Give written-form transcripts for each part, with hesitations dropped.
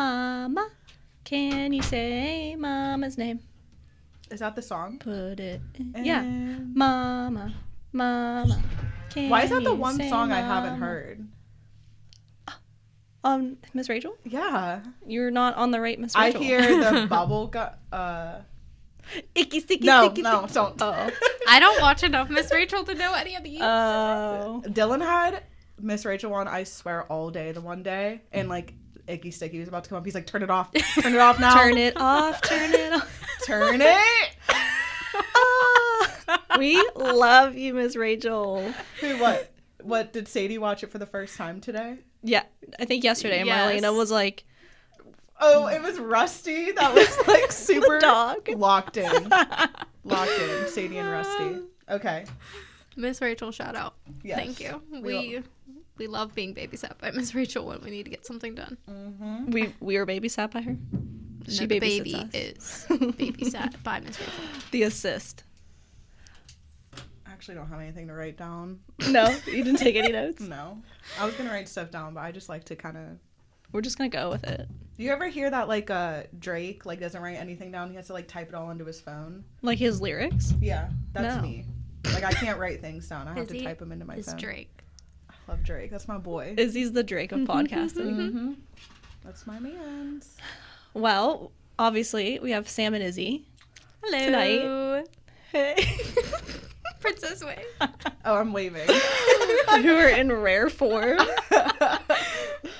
Mama, can you say Mama's name? Is that the song? Put it in. Yeah. Mama, Mama, can Why is that the you one say song I Mama? haven't heard? Miss Rachel? Yeah. You're not on the right Miss I Rachel. hear the bubble Icky, sticky, No, sticky, no, sticky. don't. Oh. I don't watch enough Miss Rachel to know any of these. Oh. Dylan had Miss Rachel on, I swear, all day the one day, and like Icky Sticky was about to come up. He's like, turn it off now. Turn it off, turn it off. Turn it. We love you, Miss Rachel. Who, what did Sadie watch it for the first time today? Yeah, I think yesterday Yes. Marlena was like, Oh, it was Rusty. That was like super dog. locked in. Sadie and Rusty. Okay. Miss Rachel, shout out. Yes. Thank you. We love being babysat by Miss Rachel when we need to get something done. Mm-hmm. we were babysat by her. She the babysits baby us. is babysat by Miss Rachel. The assist. I actually don't have anything to write down. No, you didn't take any notes? No. I was going to write stuff down, but I just like to kind of... We're just going to go with it. Do you ever hear that, like, Drake, like, doesn't write anything down? He has to, like, type it all into his phone? Like his lyrics? Yeah, that's No. me. Like, I can't write things down. I have to Izzy type them into my is phone. Drake. I love Drake. That's my boy. Izzy's the Drake of podcasting. Mm-hmm. That's my man's. Well, obviously, we have Sam and Izzy Hello. tonight. Hey. Princess Way. Oh, I'm waving. Who are in rare form.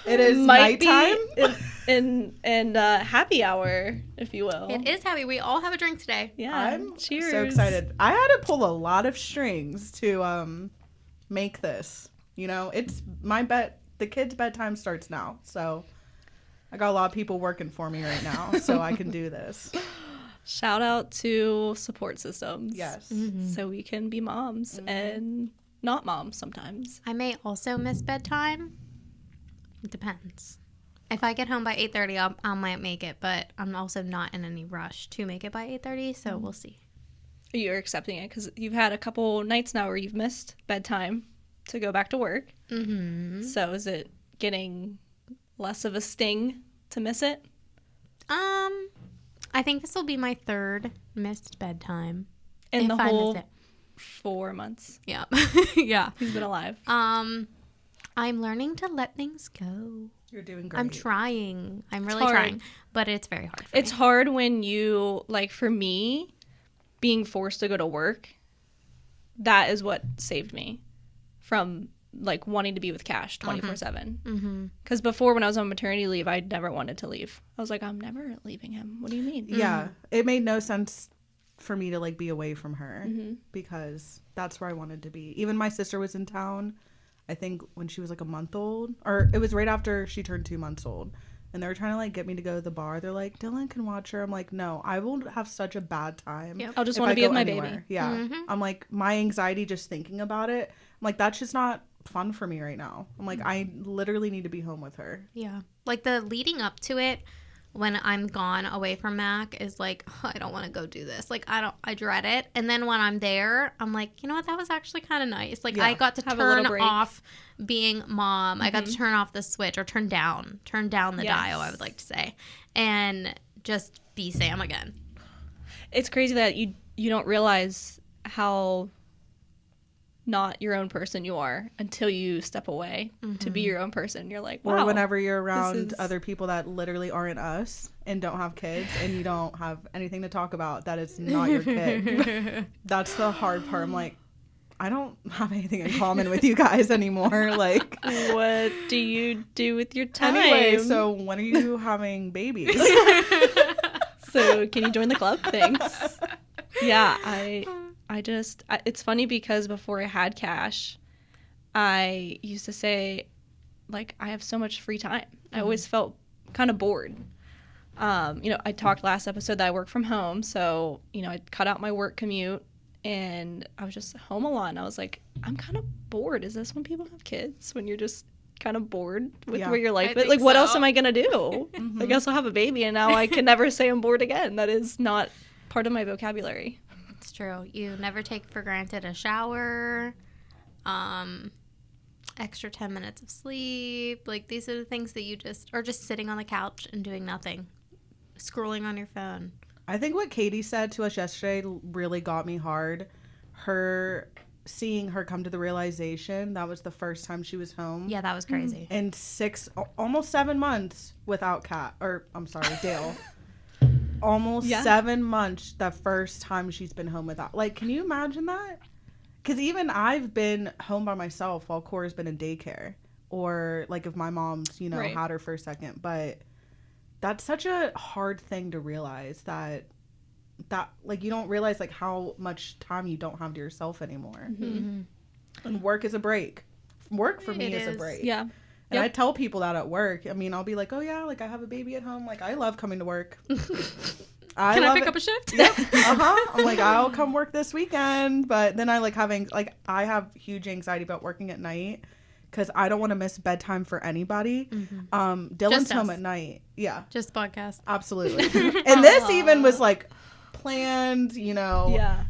It is Might nighttime. be in happy hour, if you will. It is happy. We all have a drink today. Yeah. I'm Cheers. so excited. I had to pull a lot of strings to make this. You know, it's the kids' bedtime starts now, so I got a lot of people working for me right now, so I can do this. Shout out to support systems. Yes. Mm-hmm. So we can be moms and not moms sometimes. I may also miss bedtime. It depends. If I get home by 8:30, I might make it, but I'm also not in any rush to make it by 8:30, so we'll see. You're accepting it because you've had a couple nights now where you've missed bedtime to go back to work. Mm-hmm. So is it getting less of a sting to miss it? I think this will be my third missed bedtime. In the if I whole miss it. 4 months Yeah. Yeah. he's been alive. I'm learning to let things go. You're doing great. I'm trying. I'm really hard. trying, but it's very hard for It's me. hard when you, like for me, being forced to go to work, that is what saved me from like wanting to be with Cash 24/7. Mm-hmm. Because before when I was on maternity leave, I never wanted to leave. I was like, I'm never leaving him. What do you mean? Yeah, it made no sense for me to like be away from her Mm-hmm. because that's where I wanted to be. Even my sister was in town, I think when she was like a month old, or it was right after she turned 2 months old, and they were trying to like get me to go to the bar. They're like, Dylan can watch her. I'm like, no, I will have such a bad time. Yep. I'll just if want I to be go with my anywhere. baby. Yeah. Mhm. I'm like, my anxiety just thinking about it, I'm like, that's just not fun for me right now. I'm like, I literally need to be home with her. Yeah. Like the leading up to it when I'm gone away from Mac is like, oh, I don't want to go do this. Like, I dread it. And then when I'm there, I'm like, you know what? That was actually kind of nice. Like, Yeah. I got to Have a little turn break. off being mom. I got to turn off the switch or turn down the Yes. dial, I would like to say, and just be Sam again. It's crazy that you don't realize how not your own person you are until you step away to be your own person. You're like, wow. Or whenever you're around is- other people that literally aren't us and don't have kids and you don't have anything to talk about that is not your kid. That's the hard part. I'm like, I don't have anything in common with you guys anymore. Like, What do you do with your time? anyway, so when are you having babies? So can you join the club? Thanks. Yeah, it's funny because before I had Cash, I used to say, like, I have so much free time. I always felt kind of bored. I talked last episode that I work from home, so, I cut out my work commute, and I was just home a lot, and I was like, I'm kind of bored. Is this when people have kids? When you're just kind of bored with Yeah. where your life I is? think Like, what else so. am I going to do? I guess I'll have a baby, and now I can never say I'm bored again. That is not part of my vocabulary. It's true. You never take for granted a shower. extra 10 minutes of sleep. Like, these are the things that you just, or just sitting on the couch and doing nothing, scrolling on your phone. I think what Katie said to us yesterday really got me hard. Seeing her come to the realization that was the first time she was home. Yeah, that was crazy. In almost 7 months without Dale. Almost 7 months the first time she's been home without. Like, can you imagine that? Because even I've been home by myself while Cora's been in daycare. Or, like, if my mom's, Right. had her for a second. But that's such a hard thing to realize that like, you don't realize, like, how much time you don't have to yourself anymore. Mm-hmm. And work is a break. Work for me It is a is. break. Yeah. And Yep. I tell people that at work. I mean, I'll be like, oh, yeah, like, I have a baby at home. Like, I love coming to work. Can I pick up a shift? Yep. I'm like, I'll come work this weekend. But then I like I have huge anxiety about working at night because I don't want to miss bedtime for anybody. Mm-hmm. Dylan's Just home us. at night. Yeah, Just podcast. absolutely. And this even was like planned, Yeah.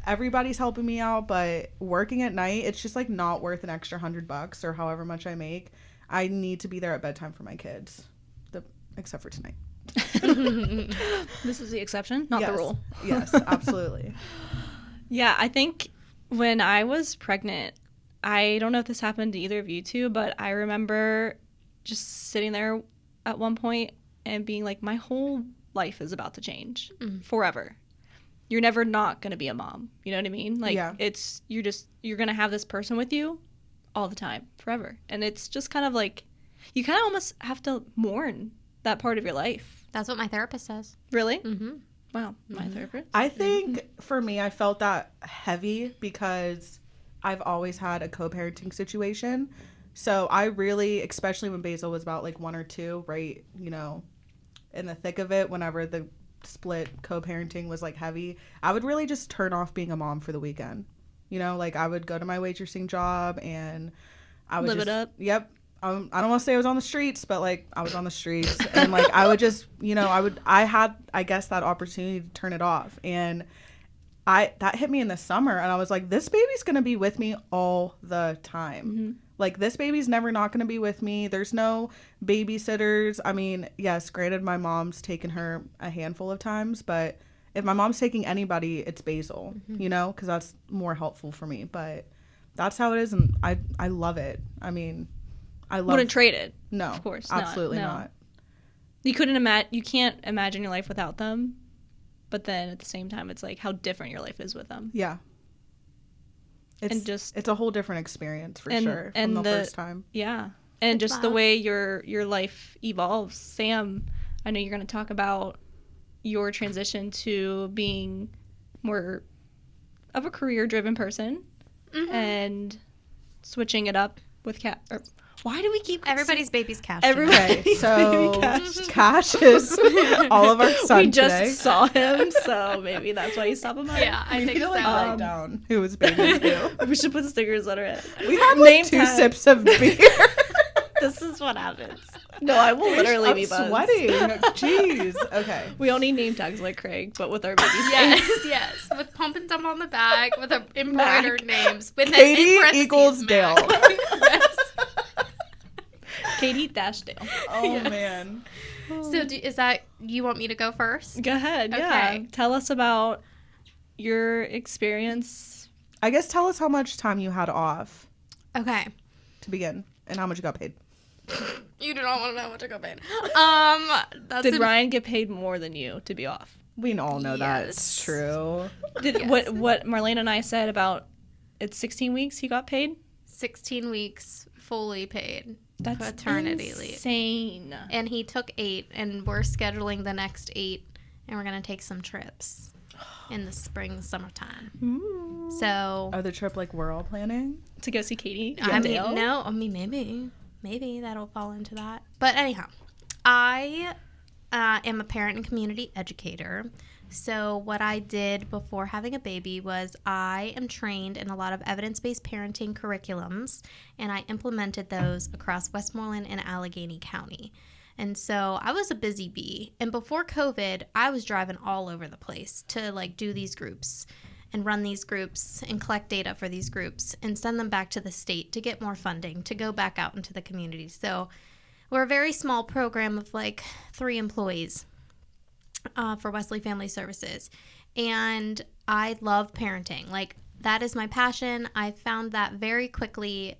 everybody's helping me out, but working at night, it's just like not worth an extra $100 or however much I make. I need to be there at bedtime for my kids, except for tonight. This is the exception, not the rule. Yes, absolutely. Yeah, I think when I was pregnant, I don't know if this happened to either of you two, but I remember just sitting there at one point and being like, my whole life is about to change forever. You're never not going to be a mom. You know what I mean? Like, Yeah. you're going to have this person with you all the time, forever. And it's just kind of like, you kind of almost have to mourn that part of your life. That's what my therapist says. Really? Mm-hmm. Wow. My therapist? I think for me, I felt that heavy because I've always had a co-parenting situation. So I really, especially when Basil was about like 1 or 2, right, in the thick of it, whenever the split co-parenting was like heavy, I would really just turn off being a mom for the weekend. Like I would go to my waitressing job and I would Live just, it up. Yep. I don't want to say I was on the streets, but like I was on the streets and like I would just, I had, I guess, that opportunity to turn it off. And that hit me in the summer and I was like, this baby's going to be with me all the time. Mm-hmm. Like this baby's never not going to be with me. There's no babysitters. I mean, yes, granted my mom's taken her a handful of times, but if my mom's taking anybody, it's Basil, because that's more helpful for me. But that's how it is. And I love it. I mean, I love Wouldn't trade it. No, Of course. absolutely No. not. You can't imagine your life without them. But then at the same time, it's like how different your life is with them. Yeah. It's a whole different experience for sure from the first time. Yeah. And It's just the wild. way your life evolves. Sam, I know you're going to talk about your transition to being more of a career-driven person and switching it up with cat. Why do we keep Everybody's baby's cash. Everybody. Okay, so Cash. Cash is all of our son We just today. saw him, so maybe that's why he's top of mind. Yeah, I We think need to like so. write down who his babies do. We should put stickers on her head. We had like Name 2 tag. sips of beer. This is what happens. No, I will literally be I'm buzzed. sweating. Jeez. Okay. We all need name tags like Craig, but with our babies. Yes. With pump and dump on the back, with embroidered names. With Katie in parentheses, equals Mac. Dale. Yes. Katie Dale. Oh Yes. man. So is that, you want me to go first? Go ahead. Yeah. Okay. Tell us about your experience. I guess tell us how much time you had off Okay. to begin and how much you got paid. You do not want to know how much I got paid. That's Did Ryan get paid more than you to be off? We all know that's Yes. true. Did Yes. what Marlene and I said about it's 16 weeks he got paid? 16 weeks fully paid. That's Paternity leave. insane. And he took 8, and we're scheduling the next 8, and we're going to take some trips in the spring, summertime. Ooh. So, Oh, the trip like we're all planning? To go see Katie. I Dale? mean, no, I mean, maybe that'll fall into that. But anyhow, I am a parent and community educator. So what I did before having a baby was I am trained in a lot of evidence-based parenting curriculums, and I implemented those across Westmoreland and Allegheny County. And so I was a busy bee. And before COVID, I was driving all over the place to like do these groups. and run these groups and collect data for these groups and send them back to the state to get more funding to go back out into the community. So we're a very small program of like 3 employees for Wesley Family Services. And I love parenting. Like, that is my passion. I found that very quickly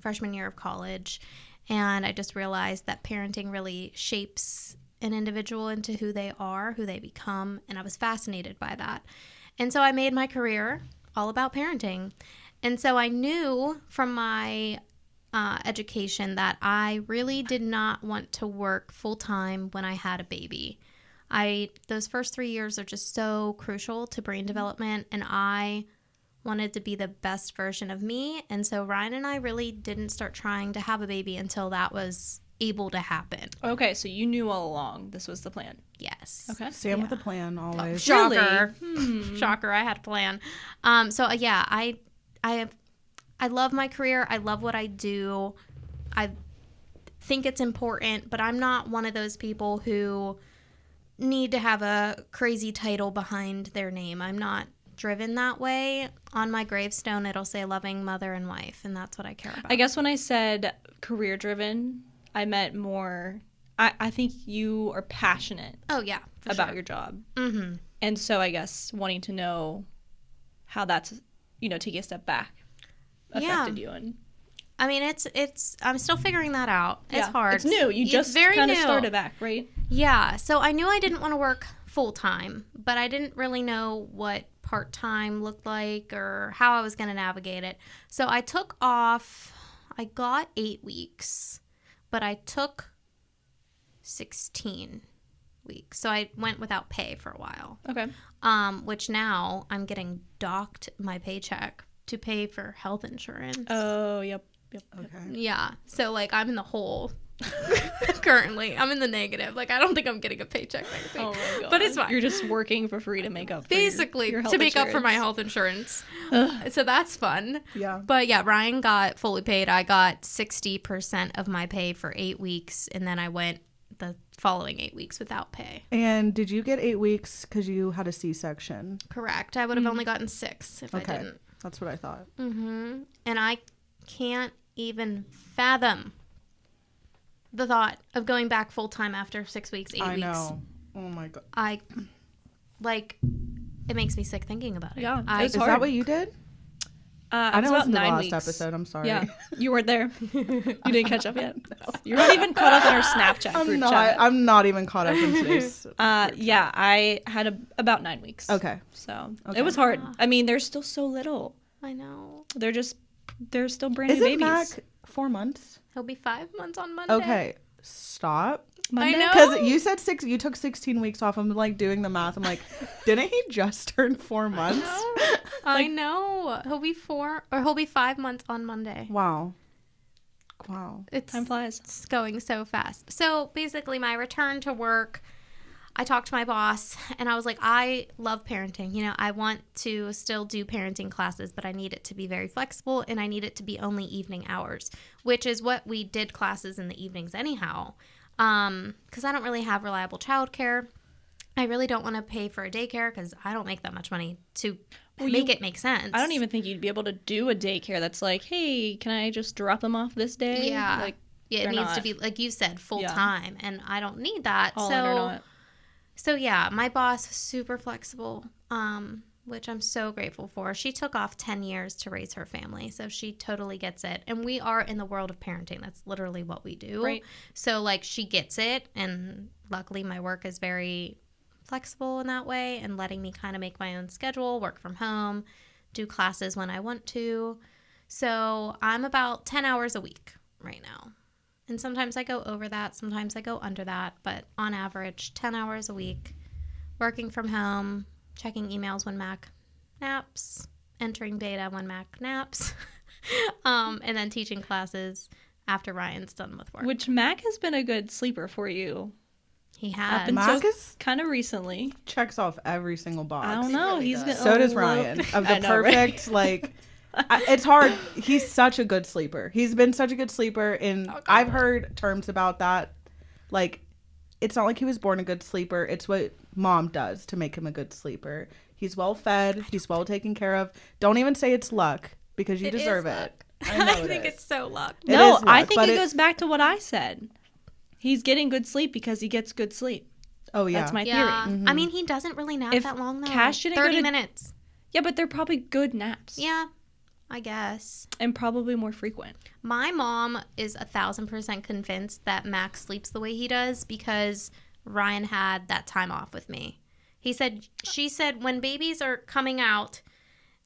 freshman year of college. And I just realized that parenting really shapes an individual into who they are, who they become. And I was fascinated by that. And so I made my career all about parenting. And so I knew from my education that I really did not want to work full time when I had a baby. Those first 3 years are just so crucial to brain development, and I wanted to be the best version of me. And so Ryan and I really didn't start trying to have a baby until that was able to happen. Okay, so you knew all along this was the plan. Yes. Okay. Sam with a plan always. Shocker. Shocker, I had a plan. So yeah, I love my career. I love what I do. I think it's important, but I'm not one of those people who need to have a crazy title behind their name. I'm not driven that way. On my gravestone, it'll say loving mother and wife, and that's what I care about. I guess when I said career driven, I meant more, I think you are passionate about your job. Mm-hmm. And so I guess wanting to know how that's, taking a step back affected you. And I mean, it's I'm still figuring that out. It's hard. It's new. You just kind of started back, right? Yeah. So I knew I didn't want to work full time, but I didn't really know what part-time looked like or how I was going to navigate it. So I took off, I got 8 weeks, but I took 16 weeks. So I went without pay for a while. Okay. Which now I'm getting docked my paycheck to pay for health insurance. Oh, yep. Okay. Yeah. So like I'm in the hole currently. I'm in the negative. Like I don't think I'm getting a paycheck next week. Oh my God. But it's fine. You're just working for free to make up for basically your to make health up for my health insurance. Ugh. So that's fun. Yeah. But yeah, Ryan got fully paid. I got 60% of my pay for 8 weeks, and then I went the following 8 weeks without pay. And did you get 8 weeks because you had a C-section? Correct. I would have only gotten 6 if I didn't. That's what I thought. Mm-hmm. And I can't even fathom the thought of going back full time after 6 weeks, 8 weeks. I know. Oh my God. It makes me sick thinking about it. Yeah. Is that what you did? I didn't listen to the last episode. I'm sorry. Yeah, you weren't there. You didn't catch up yet. No. You're not even caught up in our Snapchat group chat. I'm not even caught up in today's. Yeah, I had about 9 weeks. Okay. So it was hard. I mean, they're still so little. I know. They're still brand new Isn't babies. Mac 4 months? He'll be 5 months on Monday. Okay. Stop. Monday? I know. Because you said 6. You took 16 weeks off. I'm like doing the math. I'm like, didn't he just turn 4 months? I know. He'll be 5 months on Monday. Wow. Time flies. It's going so fast. So basically, my return to work, I talked to my boss, and I was like, I love parenting. I want to still do parenting classes, but I need it to be very flexible, and I need it to be only evening hours, which is what we did classes in the evenings anyhow. Because I don't really have reliable childcare. I really don't want to pay for a daycare because I don't make that much money to make it make sense. I don't even think you'd be able to do a daycare that's like, hey, can I just drop them off this day? Yeah. It needs to be, like you said, full time, and I don't need that. All in or not. So yeah, my boss was super flexible, which I'm so grateful for. She took off 10 years to raise her family, so she totally gets it. And we are in the world of parenting. That's literally what we do. Right. So like she gets it, and luckily my work is very flexible in that way and letting me kind of make my own schedule, work from home, do classes when I want to. So I'm about 10 hours a week right now. And sometimes I go over that, sometimes I go under that, but on average, 10 hours a week, working from home, checking emails when Mac naps, entering data when Mac naps, and then teaching classes after Ryan's done with work. Which Mac has been a good sleeper for you. He has. Mac is kind of recently. Checks off every single box. I don't know. Really He's does. So does Ryan. Of the perfect, like... it's hard. He's such a good sleeper. He's been such a good sleeper, and I've heard terms about that. Like, it's not like he was born a good sleeper. It's what mom does to make him a good sleeper. He's well fed. He's well taken care of. Don't even say it's luck because you deserve it. I think it's so luck. No, is luck, I think but it goes back to what I said. He's getting good sleep because he gets good sleep. Oh, yeah. That's my theory. Yeah. I mean, he doesn't really nap If that long, though. Cash didn't go 30 to- minutes. Yeah, but they're probably good naps. Yeah, I guess. And probably more frequent. My mom is 1,000% convinced that Max sleeps the way he does because Ryan had that time off with me. She said, when babies are coming out,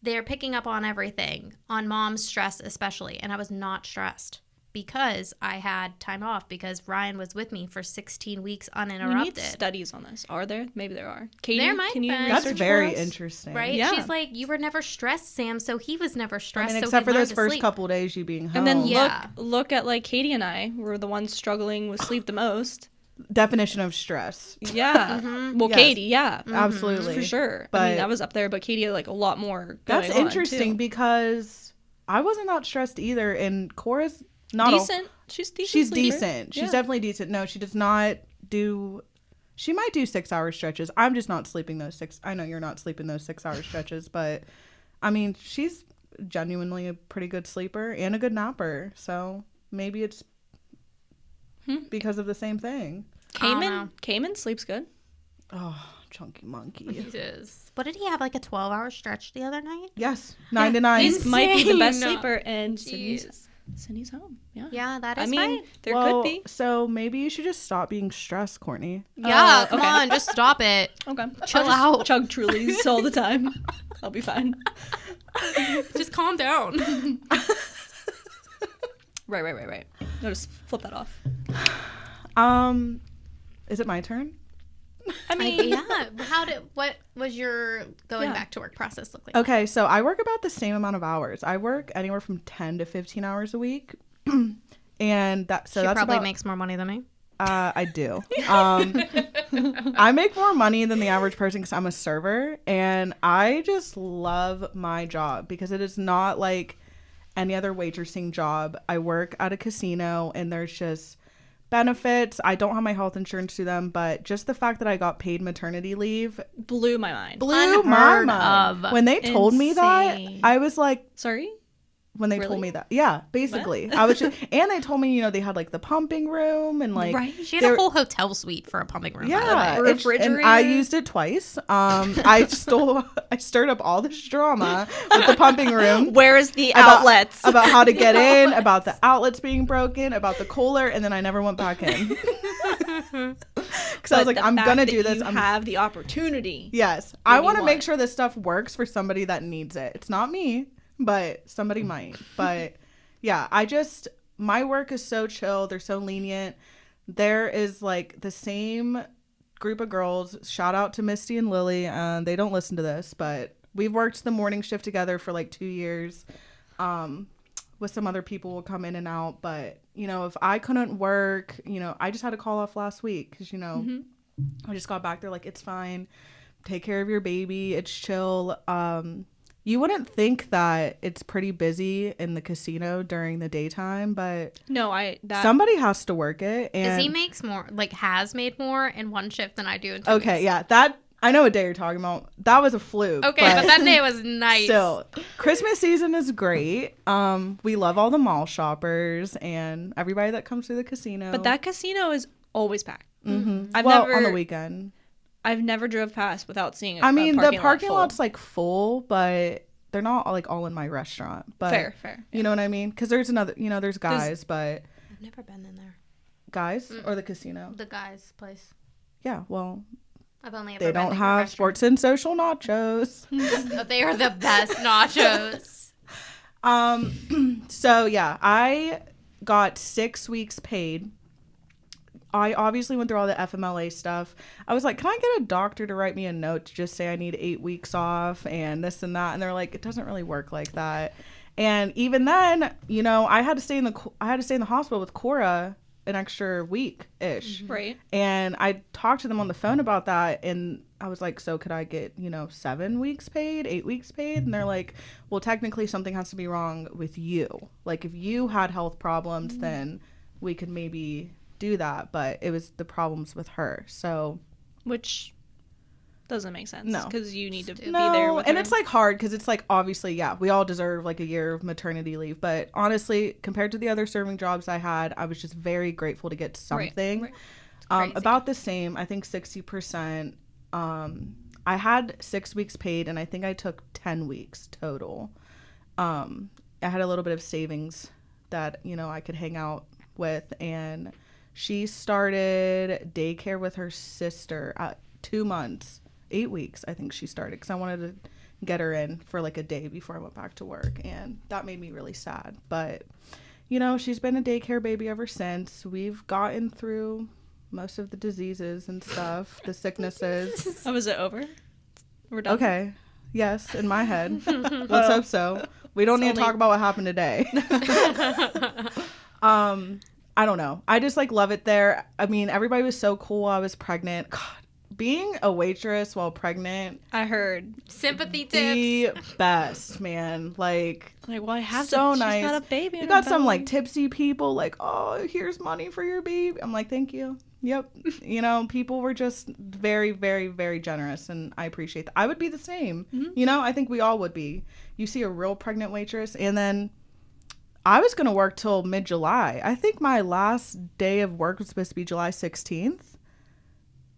they're picking up on everything, on mom's stress especially. And I was not stressed because I had time off because Ryan was with me for 16 weeks uninterrupted. We need studies on this. Are there? Maybe there are. Katie, There might can you be. research That's for very us? interesting. Right? Yeah. She's like, you were never stressed, Sam, so he was never I stressed. mean, so except he for those learned to first sleep. couple days you being home. And then Yeah. look at like Katie and I. We're the ones struggling with sleep the most. Definition of stress. Yeah. Well, Yes. Katie, yeah. Absolutely. For sure. I But mean, I was up there, but Katie had like a lot more going that's on, interesting too. because I wasn't that stressed either. And Cora's not Decent. She's decent. She's sleeper. decent. She's Yeah. definitely decent. No, she does not do. She might do 6-hour stretches. I'm just not sleeping those 6. I know you're not sleeping those 6-hour stretches, but I mean, she's genuinely a pretty good sleeper and a good napper. So maybe it's because of the same thing. Cayman sleeps good. Oh, chunky monkey. Jesus. What did he have, like a 12-hour stretch the other night? Yes, 9 to 9. He might be the best Insane. sleeper, and Jeez. Sydney's home. Yeah. Yeah, that is I mean, right. there Well, could be. So maybe you should just stop being stressed, Courtney. Yeah, come okay. on, just stop it. Okay. Chill I'll just out. Chug Trulies all the time. I'll be fine. Just calm down. Right. No, just flip that off. Is it my turn? I mean, What was your going Yeah. back to work process look like? Okay, so I work about the same amount of hours. I work anywhere from 10 to 15 hours a week. And that's Probably about, makes more money than me. I do. I make more money than the average person because I'm a server, and I just love my job because it is not like any other waitressing job. I work at a casino, and there's just benefits. I don't have my health insurance to them, but just the fact that I got paid maternity leave blew my mind. blew my Unheard mind. of. When they told me that, Insane. I was like, Sorry? when they Really? told me that, yeah, basically, I was just, and they told me, they had like the pumping room and like, Right. She had a whole hotel suite for a pumping room. yeah, By the way. and Refrigerator. I used it twice. I stirred up all this drama with the pumping room. Where is the About- outlets? About how to get in, about the outlets being broken, about the cooler, and then I never went back in. Because I was like, I'm gonna do this. You have the opportunity. Yes, I you want to want make sure this stuff works for somebody that needs it. It's not me, but somebody might. But yeah, my work is so chill. They're so lenient. There is like the same group of girls. Shout out to Misty and Lily. They don't listen to this, but we've worked the morning shift together for like 2 years. With some other people will come in and out. But, if I couldn't work, I just had to call off last week because, I just got back. They're like, it's fine. Take care of your baby. It's chill. You wouldn't think that it's pretty busy in the casino during the daytime, but No, somebody has to work it. And Izzy makes more, has made more in one shift than I do in 2 okay, weeks. yeah, that I know what day you're talking about. That was a fluke. Okay, but that day was nice. Still, Christmas season is great. We love all the mall shoppers and everybody that comes through the casino. But that casino is always packed. Mm-hmm. I've well, never on the weekend. I've never drove past without seeing. I mean, the parking lot full. lot's like full, but they're not like all in my restaurant. But fair. You know what I mean? Because there's another, there's guys, but I've never been in there. guys or the casino. The guy's place. Yeah, well, I've only ever they been don't to your have restaurant. sports and social nachos. They are the best nachos. So yeah, I got 6 weeks paid. I obviously went through all the FMLA stuff. I was like, can I get a doctor to write me a note to just say I need 8 weeks off and this and that? And they're like, it doesn't really work like that. And even then, I had to stay in the hospital with Cora an extra week-ish. Right. And I talked to them on the phone about that, and I was like, so could I get, 7 weeks paid, 8 weeks paid? And they're like, well, technically something has to be wrong with you. Like, if you had health problems, then we could maybe do that. But it was the problems with her. So, Which Doesn't make sense. No. Because you need to be No, there with and her. it's like hard because it's like obviously, yeah, we all deserve like a year of maternity leave. But honestly, compared to the other serving jobs I had, I was just very grateful to get something. Right. About the same, I think 60%. I had 6 weeks paid, and I think I took 10 weeks total. I had a little bit of savings that, you know, I could hang out with, and she started daycare with her sister at 2 months. 8 weeks, I think she started, because I wanted to get her in for like a day before I went back to work, and that made me really sad. But, you know, she's been a daycare baby ever since. We've gotten through most of the diseases and stuff, the sicknesses. Oh, is it over? We're done? Okay. Yes, in my head. Let's hope so. We don't need to talk about what happened today. I don't know. I just like love it there. I mean, everybody was so cool while I was pregnant. God, being a waitress while pregnant. I heard. Sympathy The tips. best, man. Like Well, I have so to. nice. She's got a baby. You in got her some belly. like tipsy people like, oh, here's money for your baby. I'm like, thank you. Yep. You know, people were just very, very, very generous, and I appreciate that. I would be the same. Mm-hmm. You know, I think we all would be. You see a real pregnant waitress, and then I was going to work till mid-July. I think my last day of work was supposed to be July 16th.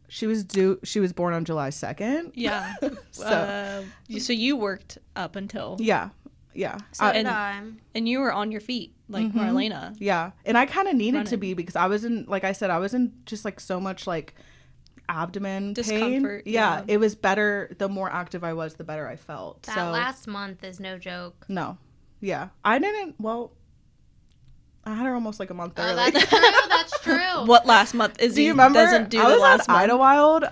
She was born on July 2nd. Yeah. So So you worked up until. yeah. So did and- I. And you were on your feet, like Marlena. Yeah. And I kind of needed to Running. be, because I was in, like I said, I was in just like so much like abdomen Discomfort, pain. Yeah. yeah. It was better. The more active I was, the better I felt. That so last month is no joke. no. Yeah. I had her almost like a month Oh, early. that's true. That's true. What last month is Do you remember? doesn't do I the was last at month. Idlewild.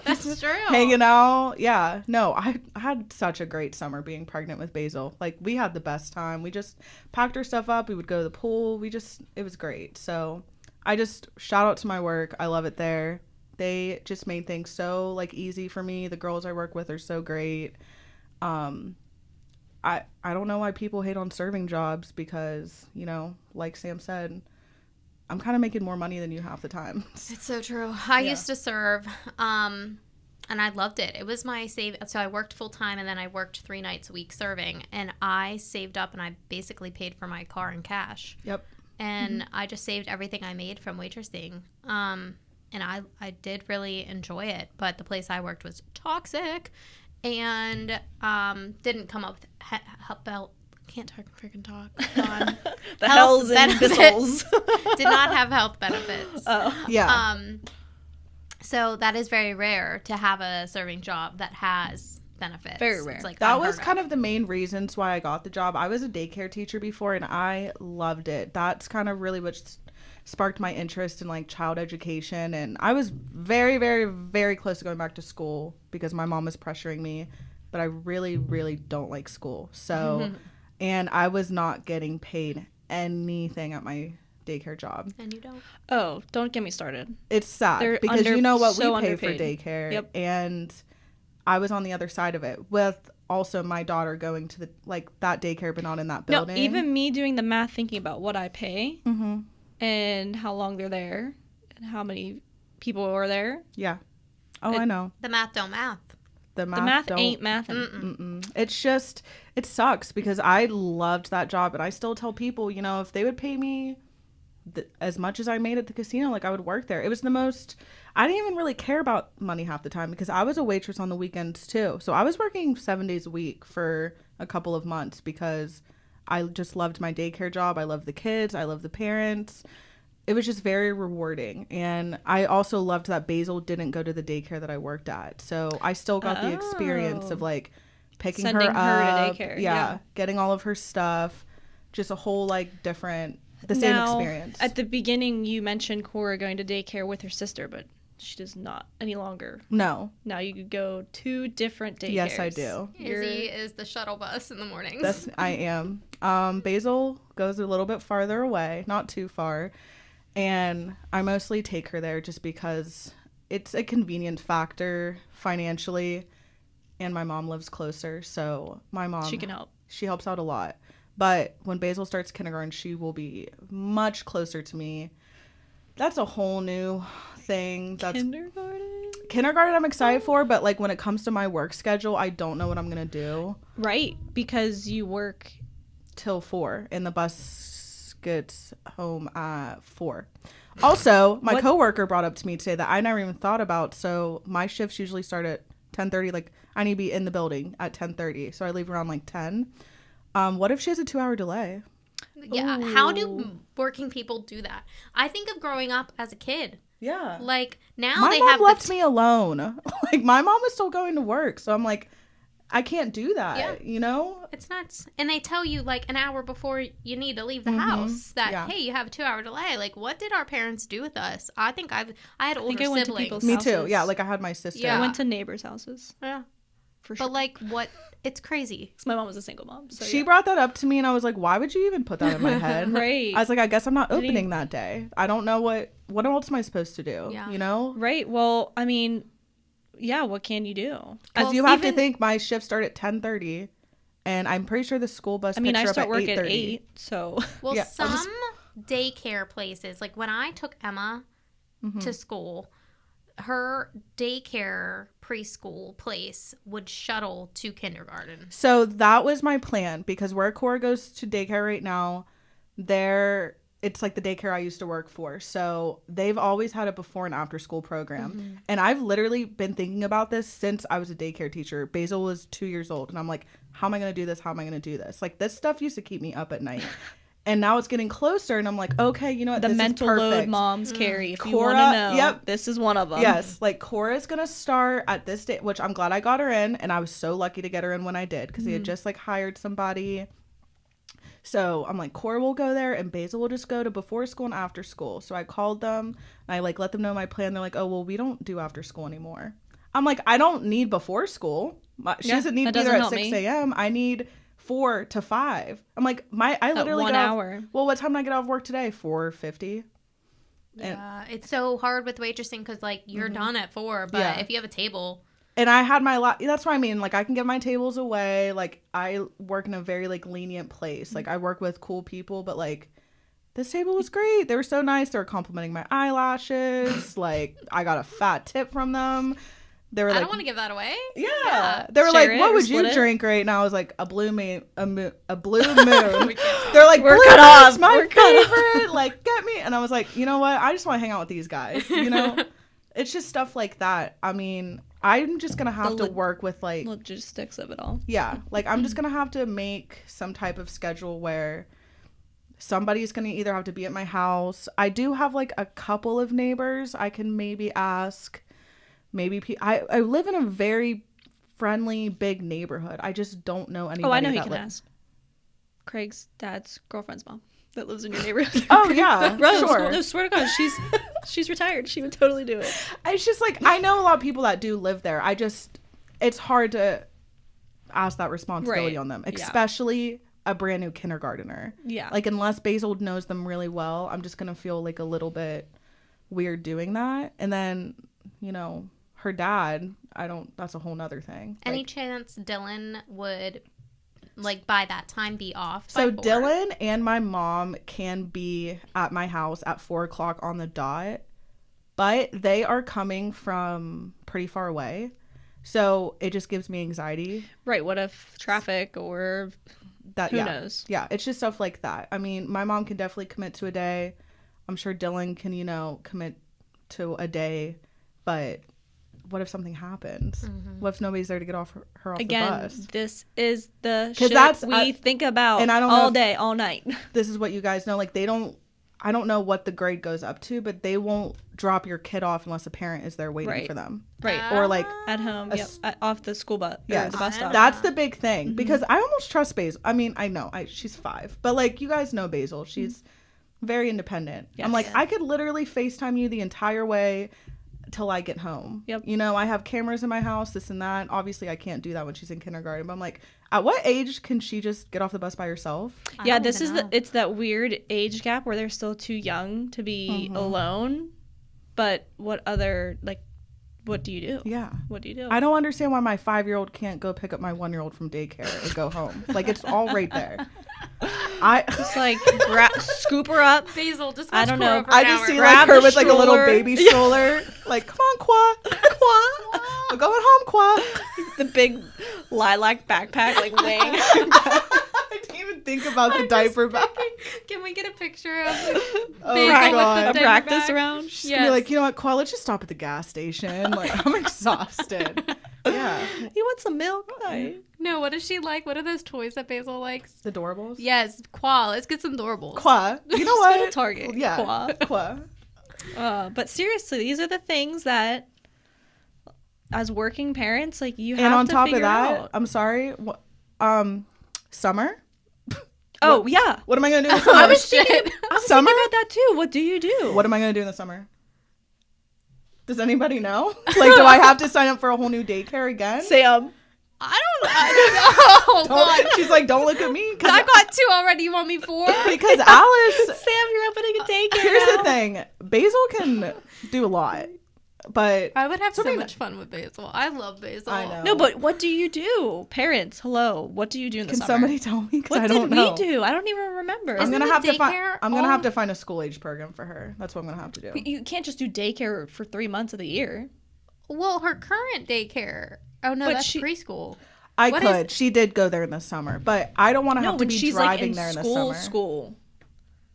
That's true. Hanging out. Yeah. No, I had such a great summer being pregnant with Basil. Like, we had the best time. We just packed our stuff up. We would go to the pool. It was great. So I just shout out to my work. I love it there. They just made things so like easy for me. The girls I work with are so great. I don't know why people hate on serving jobs, because, you know, like Sam said, I'm kind of making more money than you half the time. It's so true. I used to serve, and I loved it. It was my save. So I worked full time, and then I worked 3 nights a week serving, and I saved up, and I basically paid for my car in cash. Yep. And I just saved everything I made from waitressing. And I did really enjoy it, but the place I worked was toxic, and didn't come up with help. Can't freaking talk. God. The Health hells and benefits. whistles. Did not have health benefits. Oh. Yeah. So that is very rare to have a serving job that has benefits. Very rare. It's like That was kind of the main reasons why I got the job. I was a daycare teacher before, and I loved it. That's kind of really what sparked my interest in like child education. And I was very, very, very close to going back to school because my mom was pressuring me, but I really, really don't like school. So, and I was not getting paid anything at my daycare job. And you don't. Oh, don't get me started. It's sad They're because you know what so we pay for underpaid. daycare. Yep. And I was on the other side of it with also my daughter going to that daycare, but not in that building. No, even me doing the math, thinking about what I pay and how long they're there and how many people are there. Yeah. Oh, I know. The math don't math. The The math don't- ain't mathing. It's just, it sucks because I loved that job, and I still tell people, you know, if they would pay me as much as I made at the casino, like I would work there. It was the most, I didn't even really care about money half the time because I was a waitress on the weekends too. So I was working 7 days a week for a couple of months because I just loved my daycare job. I loved the kids. I loved the parents. It was just very rewarding. And I also loved that Basil didn't go to the daycare that I worked at. So I still got the experience of like picking Sending her her up. to daycare, Yeah, yeah. getting all of her stuff. Just a whole like different, the same Now, experience. At the beginning, you mentioned Cora going to daycare with her sister, but she does not any longer. No. Now you could go 2 different daycares. Yes, I do. Izzy is the shuttle bus in the mornings. That's I am. Basil goes a little bit farther away, not too far. And I mostly take her there just because it's a convenient factor financially, and my mom lives closer, so my mom, She can help. she helps out a lot. But when Basil starts kindergarten, she will be much closer to me. That's a whole new thing. That's Kindergarten? kindergarten I'm excited for, but like when it comes to my work schedule, I don't know what I'm gonna do. Right, because you work till 4 and the bus gets home at 4. Also, my coworker brought up to me today that I never even thought about. So my shifts usually start at 10:30. Like I need to be in the building at 10:30, so I leave around like 10. What if she has a 2-hour delay? Yeah. Ooh. How do working people do that? I think of growing up as a kid. Yeah. Like now My they mom have left me alone. Like my mom was still going to work, so I'm like, I can't do that. Yeah. You know? It's nuts. And they tell you like an hour before you need to leave the house that hey, you have a 2-hour delay. Like what did our parents do with us? I think I had older went to siblings. people's Me houses. too. Yeah, like I had my sister. Yeah. I went to neighbors' houses. Yeah. For sure. But like what? It's crazy. My mom was a single mom. So She brought that up to me and I was like, why would you even put that in my head? Right. I was like, I guess I'm not opening that day. I don't know what else am I supposed to do? Yeah. You know? Right. Well, I mean, yeah, what can you do? Because you have to think my shift started at 10:30 and I'm pretty sure the school bus picks her I up start at work at 8:30. 8, so Well, Yeah, some daycare places, like when I took Emma to school, her daycare preschool place would shuttle to kindergarten. So that was my plan because where Cora goes to daycare right now, it's like the daycare I used to work for. So they've always had a before and after school program. And I've literally been thinking about this since I was a daycare teacher. Basil was 2 years old and I'm like, how am I going to do this? How am I going to do this? Like this stuff used to keep me up at night. And now it's getting closer and I'm like, okay, you know what? the this mental is perfect. load moms carry. If Cora, you want to know, yep. this is one of them. Yes, like Cora's gonna start at this day, which I'm glad I got her in, and I was so lucky to get her in when I did because they had just like hired somebody. So I'm like, Cora will go there, and Basil will just go to before school and after school. So I called them, and I like let them know my plan. They're like, oh well, we don't do after school anymore. I'm like, I don't need before school. She doesn't need to be there at 6 a.m. I need 4 to 5. I'm like, I literally 1 hour. Well, what time did I get off work today? 4:50. Yeah, it's so hard with waitressing because like you're done at 4, but if you have a table, and I had my that's what I mean. Like I can give my tables away. Like I work in a very like lenient place. Like I work with cool people, but like this table was great. They were so nice. They were complimenting my eyelashes. Like I got a fat tip from them. They were like, I don't want to give that away. Yeah. They were Share like, it what or would you split it? drink right now? I was like, a blue moon. A blue moon. They're like, We're blue cut moon's off. my We're cut favorite. Like, get me. And I was like, you know what? I just want to hang out with these guys. You know? It's just stuff like that. I mean, I'm just going to have to work with like. Logistics of it all. Yeah. Like, I'm just going to have to make some type of schedule where somebody's going to either have to be at my house. I do have like a couple of neighbors I can maybe ask. Maybe I live in a very friendly, big neighborhood. I just don't know anybody. Oh, I know who you can ask. Craig's dad's girlfriend's mom that lives in your neighborhood. Oh yeah, Rose, sure. No, swear to God, she's retired. She would totally do it. It's just like I know a lot of people that do live there. It's hard to ask that responsibility on them, especially a brand new kindergartner. Yeah. Like unless Basil knows them really well, I'm just gonna feel like a little bit weird doing that. And then, you know, her dad, that's a whole nother thing. Any Like, chance Dylan would, like, by that time be off? so by 4? Dylan and my mom can be at my house at 4:00 on the dot, but they are coming from pretty far away. So it just gives me anxiety. Right. What if traffic or who knows? Yeah, it's just stuff like that. I mean, my mom can definitely commit to a day. I'm sure Dylan can, you know, commit to a day, but what if something happens? What if nobody's there to get her off Again, the bus? this is the shit we think about and I don't know all if day, all night. This is what you guys know. Like I don't know what the grade goes up to, but they won't drop your kid off unless a parent is there waiting for them. Right. Or like At home, off the school bus. yes, The bus stop. that's the big thing because I almost trust Basil. I mean, I know she's 5, but like you guys know Basil, she's very independent. Yes. I'm like, I could literally FaceTime you the entire way till I get home. Yep. You know, I have cameras in my house, this and that. Obviously, I can't do that when she's in kindergarten, but I'm like, at what age can she just get off the bus by herself? Yeah, it's that weird age gap where they're still too young to be alone. But what do you do? Yeah. What do you do? I don't understand why my 5-year-old can't go pick up my 1-year-old from daycare and go home. Like, it's all right there. I Just like scoop her up. Basil, just I don't know. I just see Grab like her the with like a little stroller. baby stroller. Like, come on, Qua. Qua. We're going home, Qua. The big lilac backpack, like weighing. I didn't even think about the diaper bag. Can we get a picture of Oh, Basil my with God. the A diaper practice bag? round. She's gonna be like, you know what, Qua, let's just stop at the gas station. Like, I'm exhausted. Yeah. You want some milk? Hi. No, what does she like? What are those toys that Basil likes? The Doorables? Yes, Qua. Let's get some Doorables. Qua. You know Just what? go to Target. Yeah. Qua. Qua. But seriously, these are the things that, as working parents, like you have And on to top of figure that, out. I'm sorry, summer? Oh yeah, What am I gonna do in the summer? I was thinking Summer? about that too. What do you do? What am I gonna do in the summer? Does anybody know? Like, do I have to sign up for a whole new daycare again? Sam? I don't know. Oh, God. She's like, don't look at me. I got 2 already. You want me 4? Because Alice, Sam, you're opening a daycare. here's now. the thing. Basil can do a lot, but I would have so Something much fun with Basil. I love Basil. I know. No, but what do you do, parents? Hello, what do you do in the can summer? somebody tell me? Because What I don't did know. we do? I don't even remember. I'm Isn't gonna the have to find. daycare I'm gonna all- have to find a school age program for her. That's what I'm gonna have to do. You can't just do daycare for 3 months of the year. Well, her current daycare. Oh, no, But that's she- preschool. I What could. She did go there in the summer, but I don't want to No, have to when be she's like driving in there in the school, summer.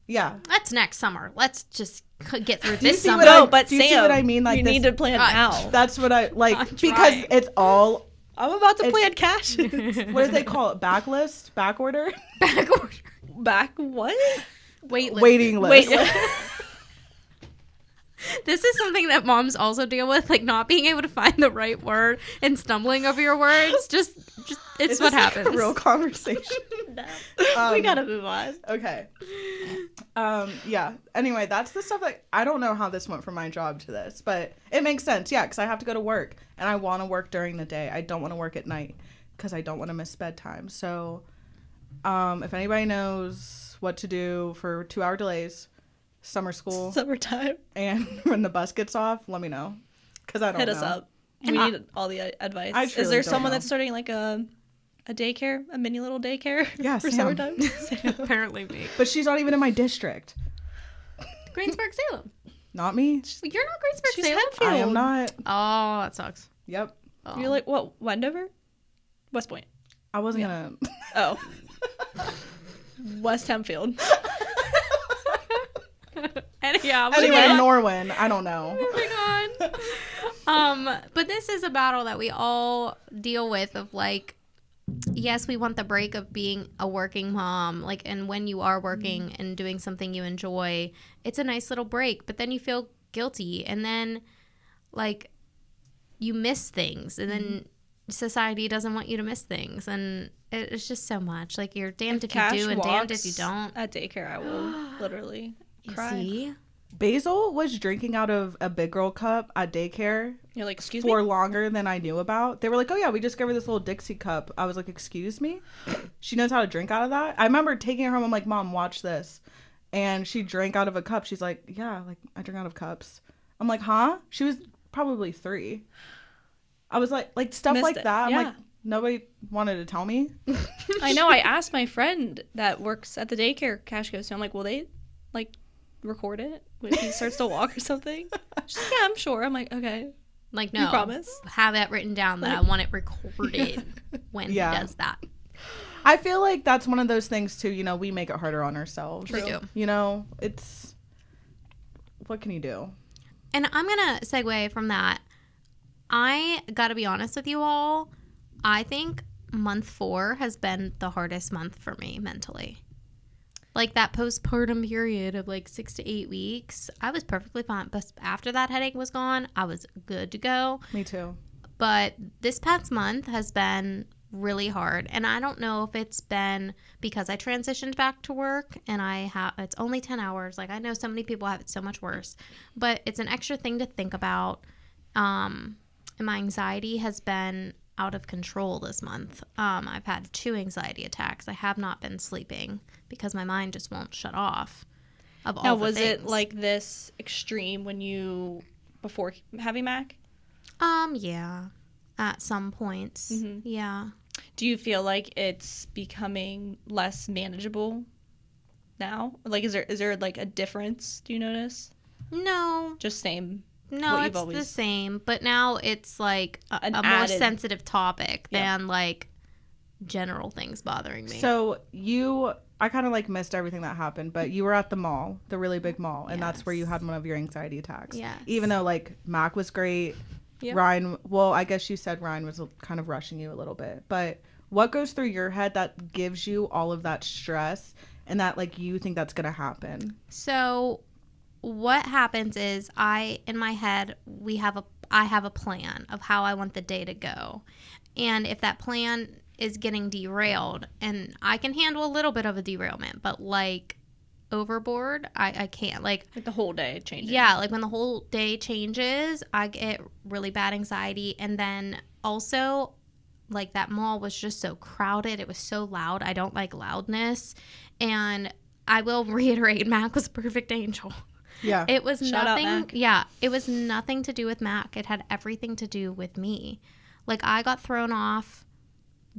Yeah. That's next summer. Let's just get through Do you this see summer. what I- No, but do you see Sam, what I mean? Like you this- need to plan now. That's what I like I'm because trying. it's all. I'm about to It's- plan cash. What do they call it? Backlist, back order, Back order. Back what? Wait list. waiting list. Wait. This is something that moms also deal with, like not being able to find the right word and stumbling over your words. Just it's Is what this, like, happens. a real conversation. No. We gotta move on. Okay. Yeah. Anyway, that's the stuff that I don't know how this went from my job to this, but it makes sense. Yeah, because I have to go to work and I want to work during the day. I don't want to work at night because I don't want to miss bedtime. So, if anybody knows what to do for 2-hour delays, summer school, Summertime. and when the bus gets off, let me know because I don't Hit know. us up. We need all the advice. I Is truly there don't someone know. that's starting like a daycare, a mini little daycare Yeah, for Sam. summertime? Apparently me. But she's not even in my district. Greensburg Salem. Not me. You're not Greensburg She's Salem. Hatfield. I am not. Oh, that sucks. Yep. Oh. You're like, what, Wendover? West Point. I wasn't gonna. Oh. West Hempfield. Anyhow, Anyway, moving on. Norwin. I don't know. Moving on. But this is a battle that we all deal with of like, yes, we want the break of being a working mom, like, and when you are working and doing something you enjoy, it's a nice little break, but then you feel guilty, and then like you miss things, and then society doesn't want you to miss things, and it's just so much. Like, you're damned if you Cash do and damned if you walks don't. At daycare, I will literally You cry. see? Basil was drinking out of a big girl cup at daycare You're like, excuse for me? longer than I knew about. They were like, oh yeah, we just gave her this little Dixie cup. I was like, excuse me? She knows how to drink out of that? I remember taking her home. I'm like, Mom, watch this. And she drank out of a cup. She's like, yeah, like I drink out of cups. I'm like, huh? She was probably 3. I was like stuff Missed like it. that. I'm Yeah. like, nobody wanted to tell me. I know. I asked my friend that works at the daycare cash register. I'm like, will they like record it when he starts to walk or something? She's like, yeah, I'm sure. I'm like, okay. Like, You no. promise? Have it written down that I want it recorded when Yeah. he does that. I feel like that's one of those things too, we make it harder on ourselves. We do. It's what can you do? And I'm going to segue from that. I got to be honest with you all. I think month 4 has been the hardest month for me mentally. Like, that postpartum period of like 6 to 8 weeks, I was perfectly fine. But after that headache was gone, I was good to go. Me too. But this past month has been really hard. And I don't know if it's been because I transitioned back to work and it's only 10 hours. Like, I know so many people have it so much worse. But it's an extra thing to think about. And my anxiety has been out of control this month. I've had 2 anxiety attacks. I have not been sleeping because my mind just won't shut off of all Now, the was it things. like this extreme before having Mac? Yeah. At some points. Mhm. Yeah. Do you feel like it's becoming less manageable now? Like, is there like a difference? Do you notice? No. Just same. No, it's the same. But now it's like a more sensitive topic than like general things bothering me. So I kind of like missed everything that happened, but you were at the mall, the really big mall, and that's where you had one of your anxiety attacks. Yes. Even though like Mac was great, Ryan, well, I guess you said Ryan was kind of rushing you a little bit, but what goes through your head that gives you all of that stress and that like you think that's going to happen? So what happens is in my head, I have a plan of how I want the day to go. And if that plan is getting derailed, and I can handle a little bit of a derailment, but like overboard, I can't. Like the whole day changes. Yeah, like when the whole day changes, I get really bad anxiety. And then also, like that mall was just so crowded. It was so loud. I don't like loudness. And I will reiterate, Mac was a perfect angel. Yeah. It was Shout nothing. out, Mac. Yeah. It was nothing to do with Mac. It had everything to do with me. Like I got thrown off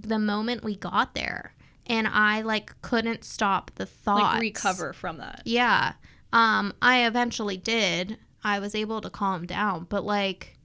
the moment we got there, and I like couldn't stop the thoughts. Like recover from that. Yeah. I eventually did. I was able to calm down, but like,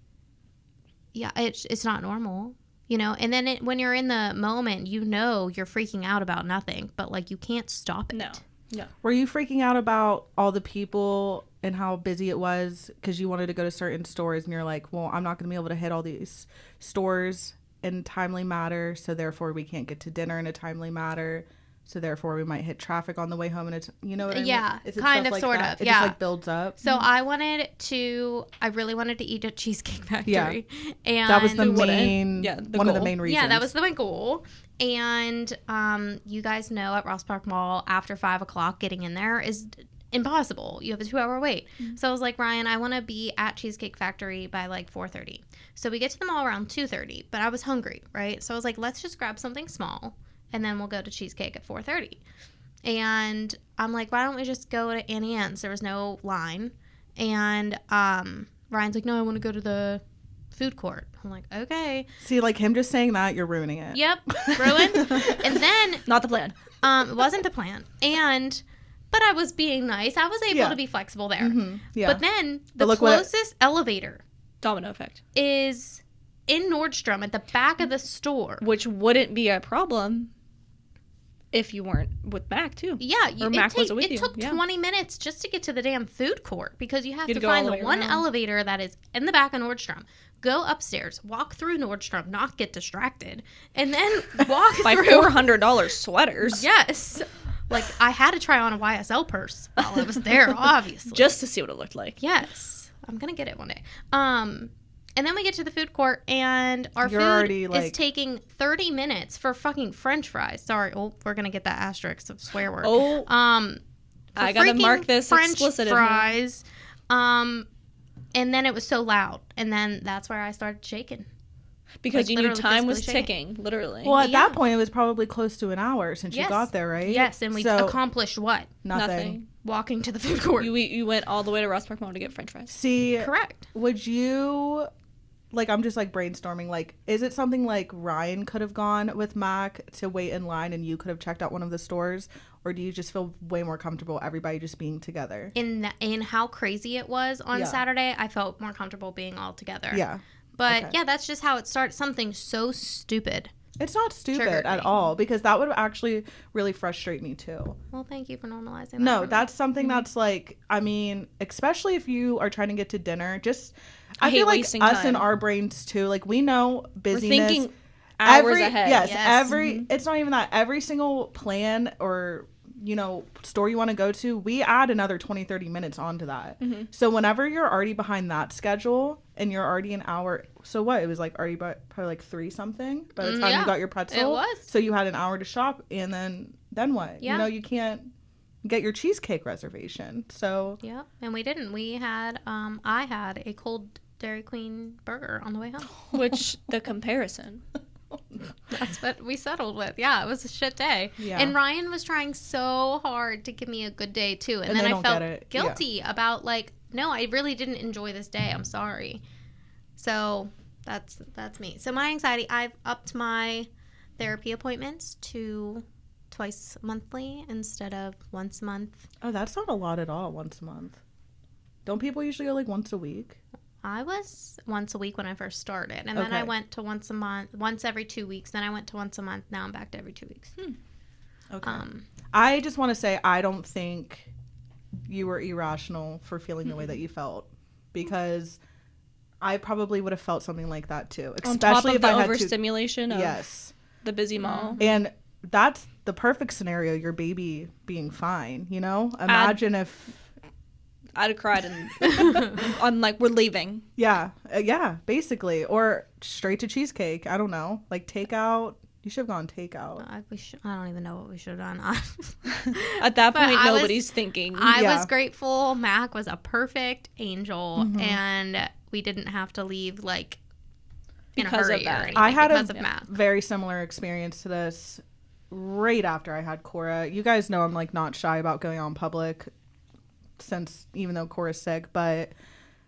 yeah, it's not normal, you know? And then when you're in the moment, you know, you're freaking out about nothing, but like you can't stop it. No. Yeah. Were you freaking out about all the people and how busy it was because you wanted to go to certain stores and you're like, well, I'm not going to be able to hit all these stores in timely manner, so therefore we can't get to dinner in a timely manner, so therefore we might hit traffic on the way home, and it's, you know what I mean? Yeah, Is it kind of, like sort that? of. It Yeah, just like builds up. So I really wanted to eat at Cheesecake Factory, and that was the main, one of the main reasons. Yeah, that was the main goal. And you guys know at Ross Park Mall, after 5 o'clock, getting in there is impossible. You have a 2-hour wait. Mm-hmm. So I was like, Ryan, I want to be at Cheesecake Factory by like 4:30. So we get to the mall around 2:30, but I was hungry, right? So I was like, let's just grab something small and then we'll go to Cheesecake at 4:30. And I'm like, why don't we just go to Annie Ann's? There was no line. And Ryan's like, no, I want to go to the food court. I'm like, okay. See, like him just saying that, you're ruining it. Yep, ruined. And then not the plan. It wasn't the plan. But I was being nice. I was able to be flexible there. Mm-hmm. Yeah. But then the closest elevator, domino effect, is in Nordstrom at the back of the store. Which wouldn't be a problem if you weren't with Mac too. Yeah. Or Mac was with you. It took 20 minutes just to get to the damn food court because you have to find the one elevator that is in the back of Nordstrom. Go upstairs, walk through Nordstrom, not get distracted, and then walk by through $400 sweaters. Yes. Like, I had to try on a YSL purse while I was there, obviously. Just to see what it looked like. Yes. I'm going to get it one day. And then we get to the food court, and our food is taking 30 minutes for fucking French fries. Sorry. Oh, we're going to get that asterisk of swear word. Oh. I got to mark this French explicit fries. And then it was so loud. And then that's where I started shaking. Because you knew time was ticking, literally. Well, at that point, it was probably close to an hour since you got there, right? Yes, and we accomplished what? Nothing. Walking to the food court. You went all the way to Ross Park Mall to get French fries. See, correct. Would you, like, I'm just like brainstorming, like, is it something like Ryan could have gone with Mac to wait in line and you could have checked out one of the stores? Or do you just feel way more comfortable everybody just being together? In how crazy it was on Saturday, I felt more comfortable being all together. Yeah. But that's just how it starts. Something so stupid. It's not stupid at all, because that would actually really frustrate me too. Well, thank you for normalizing that. No, that's something that's like, I mean, especially if you are trying to get to dinner, just, I feel like us time. And our brains too, like we know busyness. We're thinking hours ahead. Yes. It's not even that. Every single plan or, you know, store you want to go to, we add another 20-30 minutes onto that. Mm-hmm. So whenever you're already behind that schedule and you're already an hour, so what, it was like already probably like 3 something by the time you got your pretzel. It was. So you had an hour to shop, and then what? You know, you can't get your cheesecake reservation. So and we didn't. We had I had a cold Dairy Queen burger on the way home. Which the comparison. That's what we settled with. Yeah, it was a shit day. Yeah. And Ryan was trying so hard to give me a good day too. And then I felt guilty about like, no, I really didn't enjoy this day. I'm sorry. So that's me. So my anxiety, I've upped my therapy appointments to twice monthly instead of once a month. Oh, that's not a lot at all, once a month. Don't people usually go like once a week? I was once a week when I first started, and then I went to once a month, once every 2 weeks. Then I went to once a month. Now I'm back to every 2 weeks. Okay. I just want to say I don't think you were irrational for feeling the way that you felt, because I probably would have felt something like that too. Especially on top of the overstimulation of the busy mall. And that's the perfect scenario, your baby being fine, you know? Imagine if... I'd have cried and I'm like, we're leaving. Yeah, basically. Or straight to cheesecake. I don't know. Like takeout. You should have gone takeout. I don't even know what we should have done. At that point, nobody's thinking. I was grateful. Mac was a perfect angel, and we didn't have to leave like in a hurry or anything. I had a very similar experience to this right after I had Cora. You guys know I'm like not shy about going out in public, since even though Cora's sick, but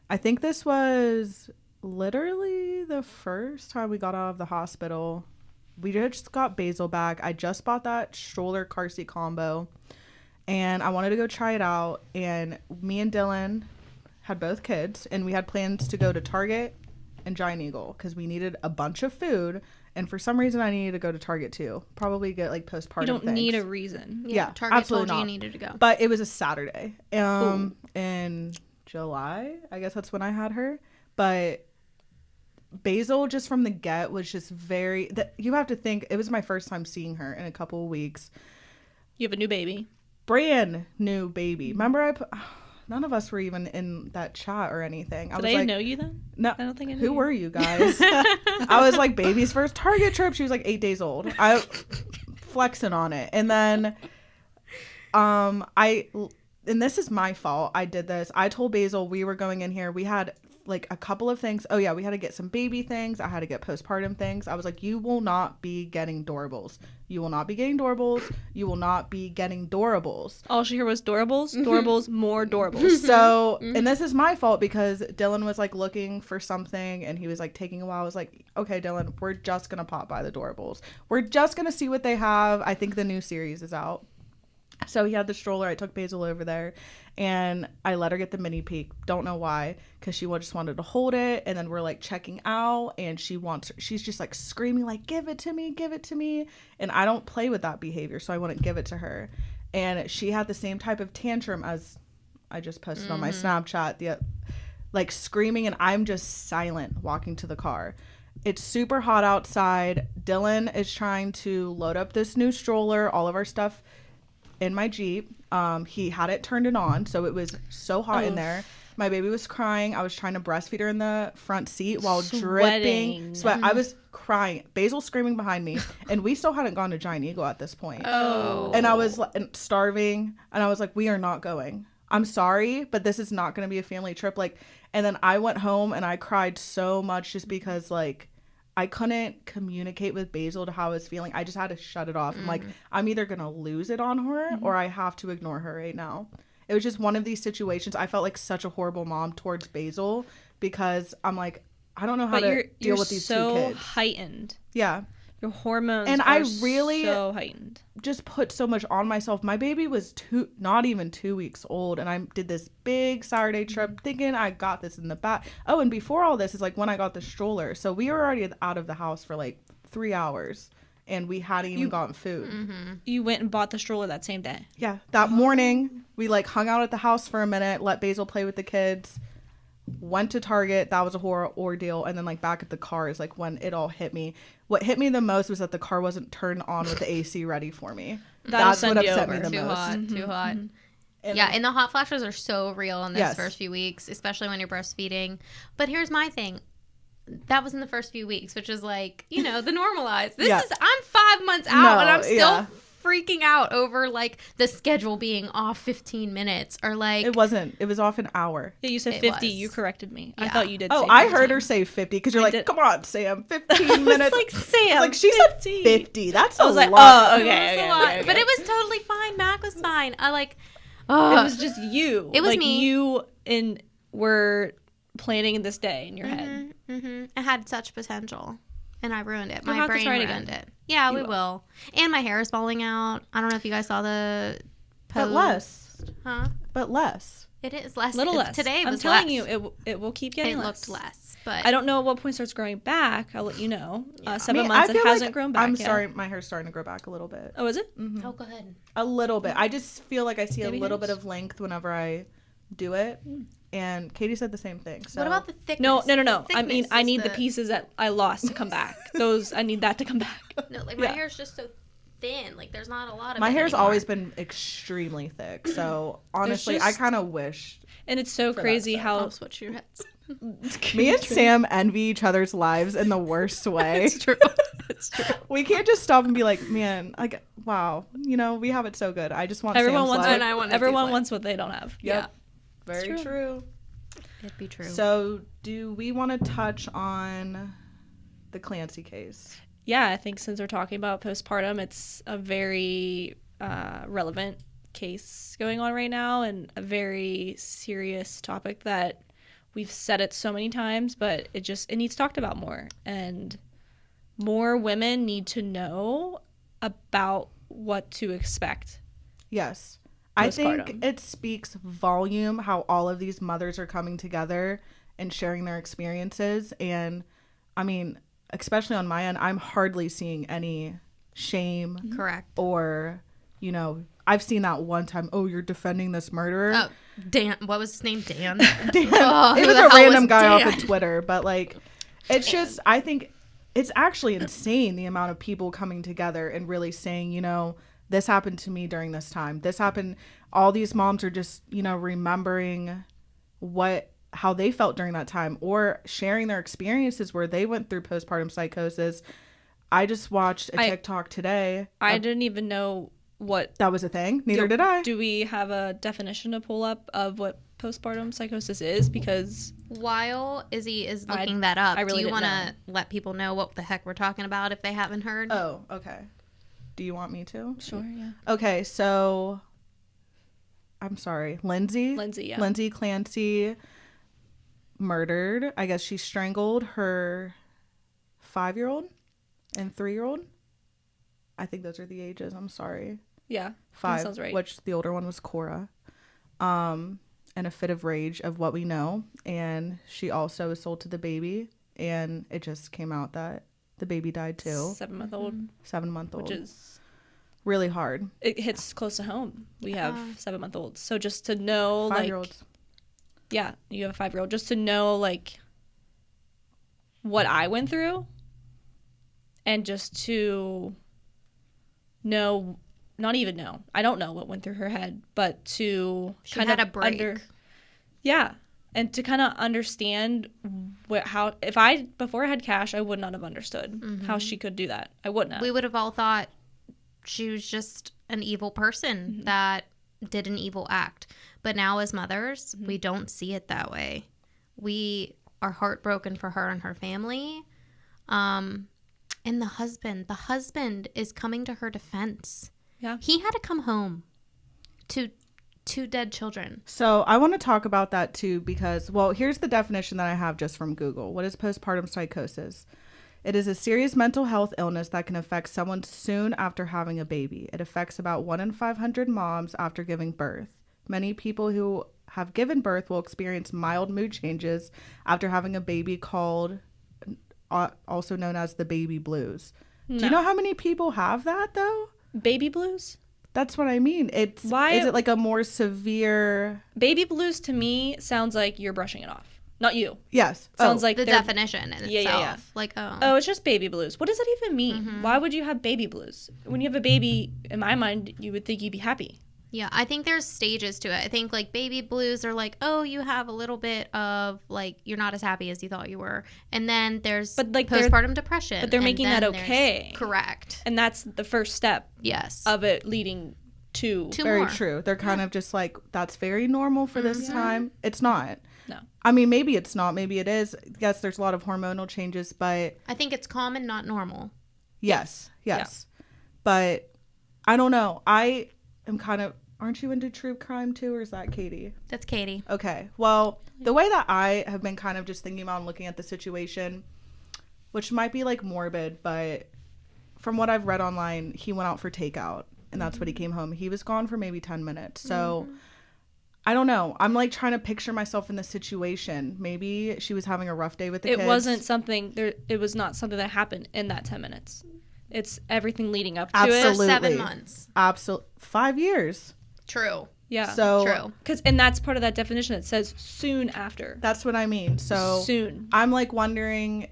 I think this was literally the first time we got out of the hospital. We just got Basil back. I just bought that stroller car seat combo, and I wanted to go try it out. And me and Dylan had both kids, and we had plans to go to Target and Giant Eagle because we needed a bunch of food. And for some reason, I needed to go to Target too. Probably get like postpartum. You don't need a reason. Yeah, Target absolutely told you needed to go. But it was a Saturday. In July, I guess that's when I had her. But Basil, just from the get, was just you have to think, it was my first time seeing her in a couple of weeks. You have a new baby. Brand new baby. Remember, none of us were even in that chat or anything. Did I know you then? No. I don't think I knew Who were you guys? I was like baby's first Target trip. She was like 8 days old. I flexing on it. And then and this is my fault. I did this. I told Basil we were going in here. We had like a couple of things. Oh yeah, we had to get some baby things. I had to get postpartum things. I was like, you will not be getting doorables. You will not be getting doorables. You will not be getting doorables. All she heard was doorables, doorables, more doorables. So, and this is my fault because Dylan was like looking for something and he was like taking a while. I was like, okay, Dylan, we're just going to pop by the doorables. We're just going to see what they have. I think the new series is out. So he had the stroller. I took Basil over there and I let her get the mini peek. Don't know why, because she just wanted to hold it. And then we're like checking out and she's just like screaming like, give it to me, give it to me. And I don't play with that behavior, so I wouldn't give it to her. And she had the same type of tantrum as I just posted on my Snapchat, like screaming, and I'm just silent walking to the car. It's super hot outside. Dylan is trying to load up this new stroller, all of our stuff in my Jeep. He had it turned on, so it was so hot in there. My baby was crying. I was trying to breastfeed her in the front seat while dripping sweat. I was crying. Basil screaming behind me, and we still hadn't gone to Giant Eagle at this point. And I was starving, and I was like, we are not going. I'm sorry, but this is not going to be a family trip. Like, and then I went home and I cried so much just because like I couldn't communicate with Basil to how I was feeling. I just had to shut it off. I'm like, I'm either going to lose it on her or I have to ignore her right now. It was just one of these situations. I felt like such a horrible mom towards Basil because I'm like, I don't know how to deal with these two kids. So heightened. Yeah. Your hormones and are I really so heightened. Just put so much on myself. My baby was not even 2 weeks old, and I did this big Saturday trip thinking I got this in the back. Oh, and before all this is like when I got the stroller. So we were already out of the house for like 3 hours, and we hadn't even gotten food. You went and bought the stroller that same day? Yeah. That morning, we like hung out at the house for a minute, let Basil play with the kids, went to Target. That was a horror ordeal. And then like back at the car is like when it all hit me. What hit me the most was that the car wasn't turned on with the AC ready for me. That's what upset me the most. Too hot. Yeah, and the hot flashes are so real in this first few weeks, especially when you're breastfeeding. But here's my thing. That was in the first few weeks, which is like, you know, the normalized. I'm 5 months out and I'm still freaking out over like the schedule being off 15 minutes or like it wasn't. It was off an hour. Yeah, you said 50. You corrected me. I thought you did. Oh, I heard her say 50 because you're like, come on, Sam, 15 minutes. Like Sam, like she said 50. That's a lot. Oh, okay. But it was totally fine. Mac was fine. I like. It was just you. It was like, me. You were planning this day in your head. It had such potential, and I ruined it. My brain ruined it. Yeah, You we will. And my hair is falling out. I don't know if you guys saw the post. But less. Huh? But less. It is less. Little less. Today it I'm was telling less. you, it will keep getting It less. looked less, but I don't know at what point it starts growing back. I'll let you know. Yeah. 7 months, it hasn't grown back I'm yet. sorry, my hair's starting to grow back a little bit. Oh, is it? Oh, go ahead. A little bit. I just feel like I see Baby a little hairs? bit of length whenever I do it. And Katie said the same thing. So What about the thickness? No. I mean, Thickness I is need the pieces that I lost to come back. I need that to come back. No, like my Yeah. hair's just so thin. Like there's not a lot of my it hair's anymore. always been extremely thick. So honestly, I just- kind of wish And it's so that crazy stuff. how I'll switch your heads. me and Sam envy each other's lives in the worst way. It's true. It's true. We can't just stop and be like, man, like, wow, we have it so good. I just want Everyone Sam's wants life. And I want everyone Izzy's wants what they don't have. Yep. Yeah. Very It's true. It'd be true. So, do we want to touch on the Clancy case? Yeah, I think since we're talking about postpartum, it's a very relevant case going on right now and a very serious topic that we've said it so many times, but it needs talked about more. And more women need to know about what to expect. Yes. I think Postpartum. it speaks volume how all of these mothers are coming together and sharing their experiences. And I mean, especially on my end, I'm hardly seeing any shame Correct. or, I've seen that one time, oh, you're defending this murderer. Oh, Dan. What was his name? Dan. Dan. Oh, It who was the a hell random was guy off Dan? of Twitter, but like, it's just, I think it's actually insane the amount of people coming together and really saying, this happened to me during this time. This happened. All these moms are just, remembering how they felt during that time or sharing their experiences where they went through postpartum psychosis. I just watched a TikTok today. I didn't even know what That was a thing. Neither did I. Do we have a definition to pull up of what postpartum psychosis is? Because While Izzy is looking that up, I really do you didn't want to let people know what the heck we're talking about if they haven't heard? Oh, okay. Do you want me to? sure, yeah. Okay, so I'm sorry. Lindsay, yeah. Lindsay Clancy murdered. I guess she strangled her 5-year-old and 3-year-old. I think those are the ages. I'm sorry. Yeah. 5. That sounds right. Which the older one was Cora. In a fit of rage of what we know. And she also assaulted the baby. And it just came out that the baby died too. 7-month-old, 7-month-old. which is really hard. it hits close to home. We have 7-month-olds, so just to know, 5-year-olds. yeah, you have a 5-year-old, just to know what I went through, and just to know, not even know, I don't know what went through her head, but to She had a break. and to kind of understand before I had cash, I would not have understood how she could do that. I wouldn't have. We would have all thought she was just an evil person that did an evil act. But now as mothers, we don't see it that way. We are heartbroken for her and her family. And the husband is coming to her defense. Yeah. He had to come home to 2 dead children. So I want to talk about that too because, well, here's the definition that I have just from Google. What is postpartum psychosis? It is a serious mental health illness that can affect someone soon after having a baby. It affects about 1 in 500 moms after giving birth. Many people who have given birth will experience mild mood changes after having a baby, called also known as the baby blues. No. Do you know how many people have that though? Baby blues? That's what I mean. Is it like a more severe? Baby blues to me sounds like you're brushing it off. Not you. Yes. Sounds like The they're- definition in itself. yeah. Like, Oh, it's just baby blues. What does that even mean? Why would you have baby blues? When you have a baby, in my mind, you would think you'd be happy. Yeah, I think there's stages to it. I think like baby blues are like, oh, you have a little bit of like you're not as happy as you thought you were, and then there's postpartum depression. But they're and making then that there's- okay. Correct. And that's the first step Yes. of it leading to... Very more. true. They're kind of just like, that's very normal for this time. It's not. No. I mean, maybe it's not. Maybe it is. Yes, there's a lot of hormonal changes, but I think it's common, not normal. yes. But I don't know. I am kind of, aren't you into true crime too, or is that Katie? That's Katie. Okay. Well, the way that I have been kind of just thinking about and looking at the situation, which might be like morbid, but from what I've read online, he went out for takeout, and that's what he came home. He was gone for maybe 10 minutes. So I don't know. I'm like trying to picture myself in this situation. Maybe she was having a rough day with the kids. It wasn't something there. It was not something that happened in that 10 minutes. It's everything leading up to it. 7 months. Absolutely. 5 years. True. Yeah. So True. And that's part of that definition. It says soon after. That's what I mean. So soon. I'm like wondering,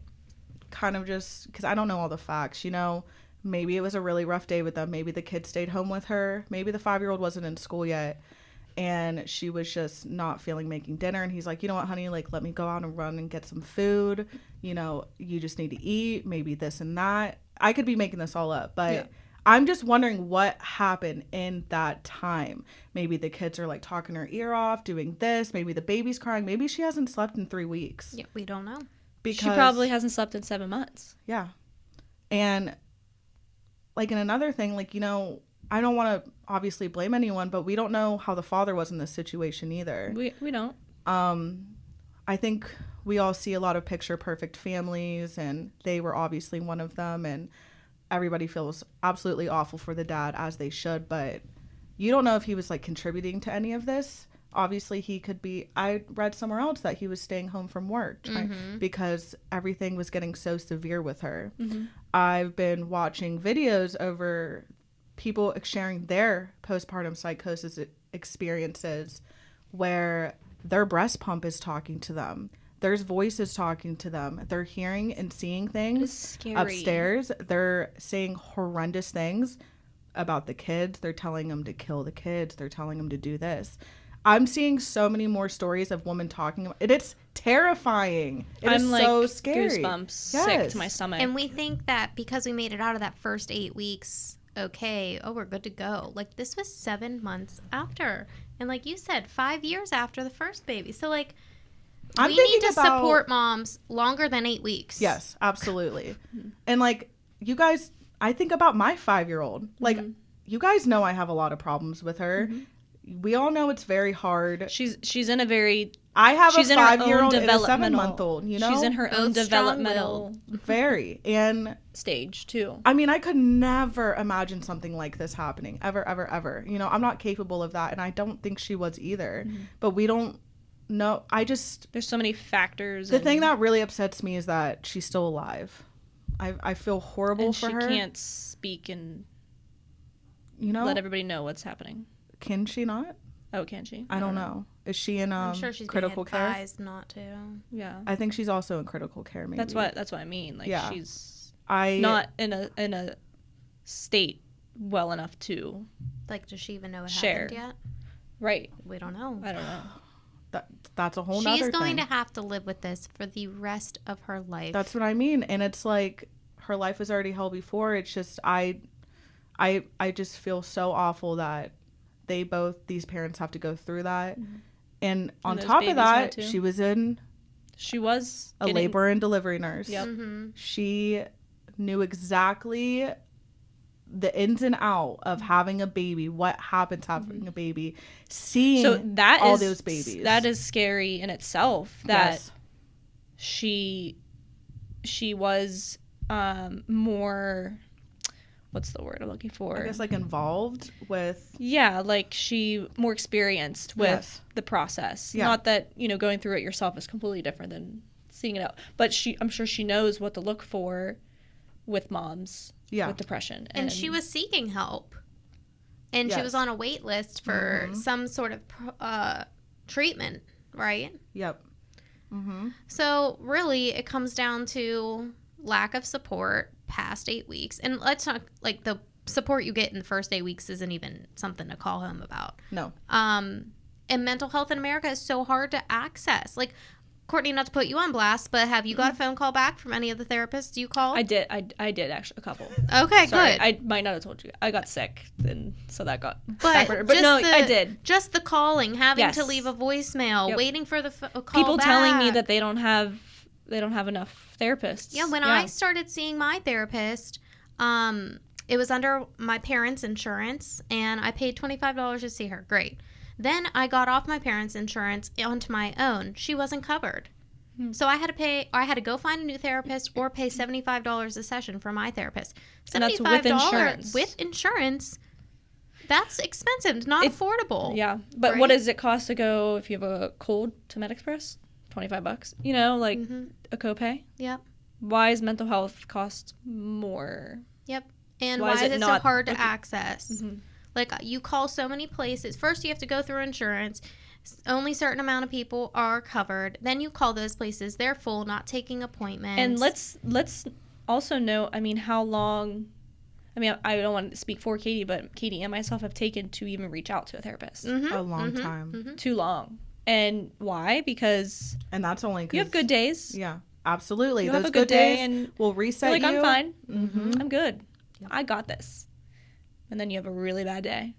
kind of just because I don't know all the facts, you know, maybe it was a really rough day with them. Maybe the kid stayed home with her. Maybe the 5-year-old wasn't in school yet. And she was just not feeling making dinner. And he's like, you know what, honey, like, let me go out and run and get some food. You know, you just need to eat, maybe this and that. I could be making this all up, but I'm just wondering what happened in that time. Maybe the kids are like talking her ear off, doing this. Maybe the baby's crying. Maybe she hasn't slept in 3 weeks. Yeah, we don't know. Because she probably hasn't slept in 7 months. Yeah. And like, in another thing, like, you know, I don't want to obviously blame anyone, but we don't know how the father was in this situation either. We don't. I think we all see a lot of picture perfect families, and they were obviously one of them, and everybody feels absolutely awful for the dad, as they should, but you don't know if he was like contributing to any of this. Obviously he could be. I read somewhere else that he was staying home from work because everything was getting so severe with her. I've been watching videos over people sharing their postpartum psychosis experiences where their breast pump is talking to them. There's voices talking to them. They're hearing and seeing things upstairs. They're saying horrendous things about the kids. They're telling them to kill the kids. They're telling them to do this. I'm seeing so many more stories of women talking about it. It's terrifying. I'm like, so scary. Goosebumps, sick to my stomach. And we think that because we made it out of that first 8 weeks, okay, we're good to go. Like, this was 7 months after. And like you said, 5 years after the first baby. So like, we need to support moms longer than 8 weeks. Yes, absolutely. And like, you guys, I think about my 5-year-old. Like, you guys know I have a lot of problems with her. We all know it's very hard. She's in a very... I have a 5-year-old and a 7-month-old, you know? She's in her own developmental... Very. And... stage, too. I mean, I could never imagine something like this happening. Ever, ever, ever. You know, I'm not capable of that, and I don't think she was either. But we don't know. There's so many factors. The thing that really upsets me is that she's still alive. I feel horrible for her. And she can't speak and... you know? Let everybody know what's happening. Can she not? Oh, can she? I don't know. Is she in I'm sure she's critical care? advised not to. Yeah. I think she's also in critical care. Maybe that's what I mean. Like, she's not in a state well enough to. Like, does she even know what share. happened yet? Right. We don't know. I don't know. That's a whole nother thing. She's going to have to live with this for the rest of her life. That's what I mean, and it's like her life was already hell before. It's just I just feel so awful that these parents have to go through that. And on top of that, she was a labor and delivery nurse. Yep. She knew exactly the ins and out of having a baby, what happens having a baby, seeing all those babies. That is scary in itself, that she was more... what's the word I'm looking for? I guess like involved with... yeah, like she more experienced with the process. Yeah. Not that, you know, going through it yourself is completely different than seeing it out. But I'm sure she knows what to look for with moms with depression. And she was seeking help. And she was on a wait list for some sort of treatment, right? Yep. So really, it comes down to lack of support past 8 weeks. And let's talk, like, the support you get in the first 8 weeks isn't even something to call home about. No. And mental health in America is so hard to access. Like, Courtney, not to put you on blast, but have you got a phone call back from any of the therapists you called? I did. I did, actually, a couple. Okay, Sorry, good. I might not have told you. I got sick, and so that got backward. But no, I did. Just the calling, having to leave a voicemail, waiting for the call people back. telling me that they don't have enough therapists. Yeah, when I started seeing my therapist, it was under my parents' insurance, and I paid $25 to see her. Great. Then I got off my parents' insurance onto my own. She wasn't covered. So I had to go find a new therapist or pay $75 a session for my therapist. And that's with insurance. With insurance, that's expensive. It's not affordable. Yeah. But what does it cost to go if you have a cold to MedExpress? $25. You know, like a copay. Yep. Why is mental health cost more? Yep. And why is it so hard to access? Like, you call so many places. First, you have to go through insurance. Only a certain amount of people are covered. Then you call those places. They're full, not taking appointments. And let's also know, I mean, how long... I mean, I don't want to speak for Katie, but Katie and myself have taken to even reach out to a therapist. A long time. Too long. And why? Because... And that's only because... You have good days. Yeah, absolutely. You'll Those have a good days and will reset you're like, you. I'm fine. I'm good. Yep. I got this. And then you have a really bad day.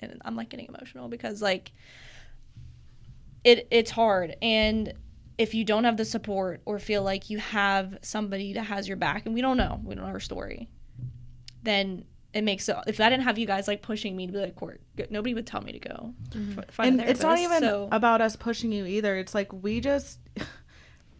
And I'm, like, getting emotional because, like, it's hard. And if you don't have the support or feel like you have somebody that has your back, and we don't know her story, then it makes it, if I didn't have you guys, like, pushing me to be like, Court, nobody would tell me to go find a therapist. It's not even about us pushing you either. It's like, we just...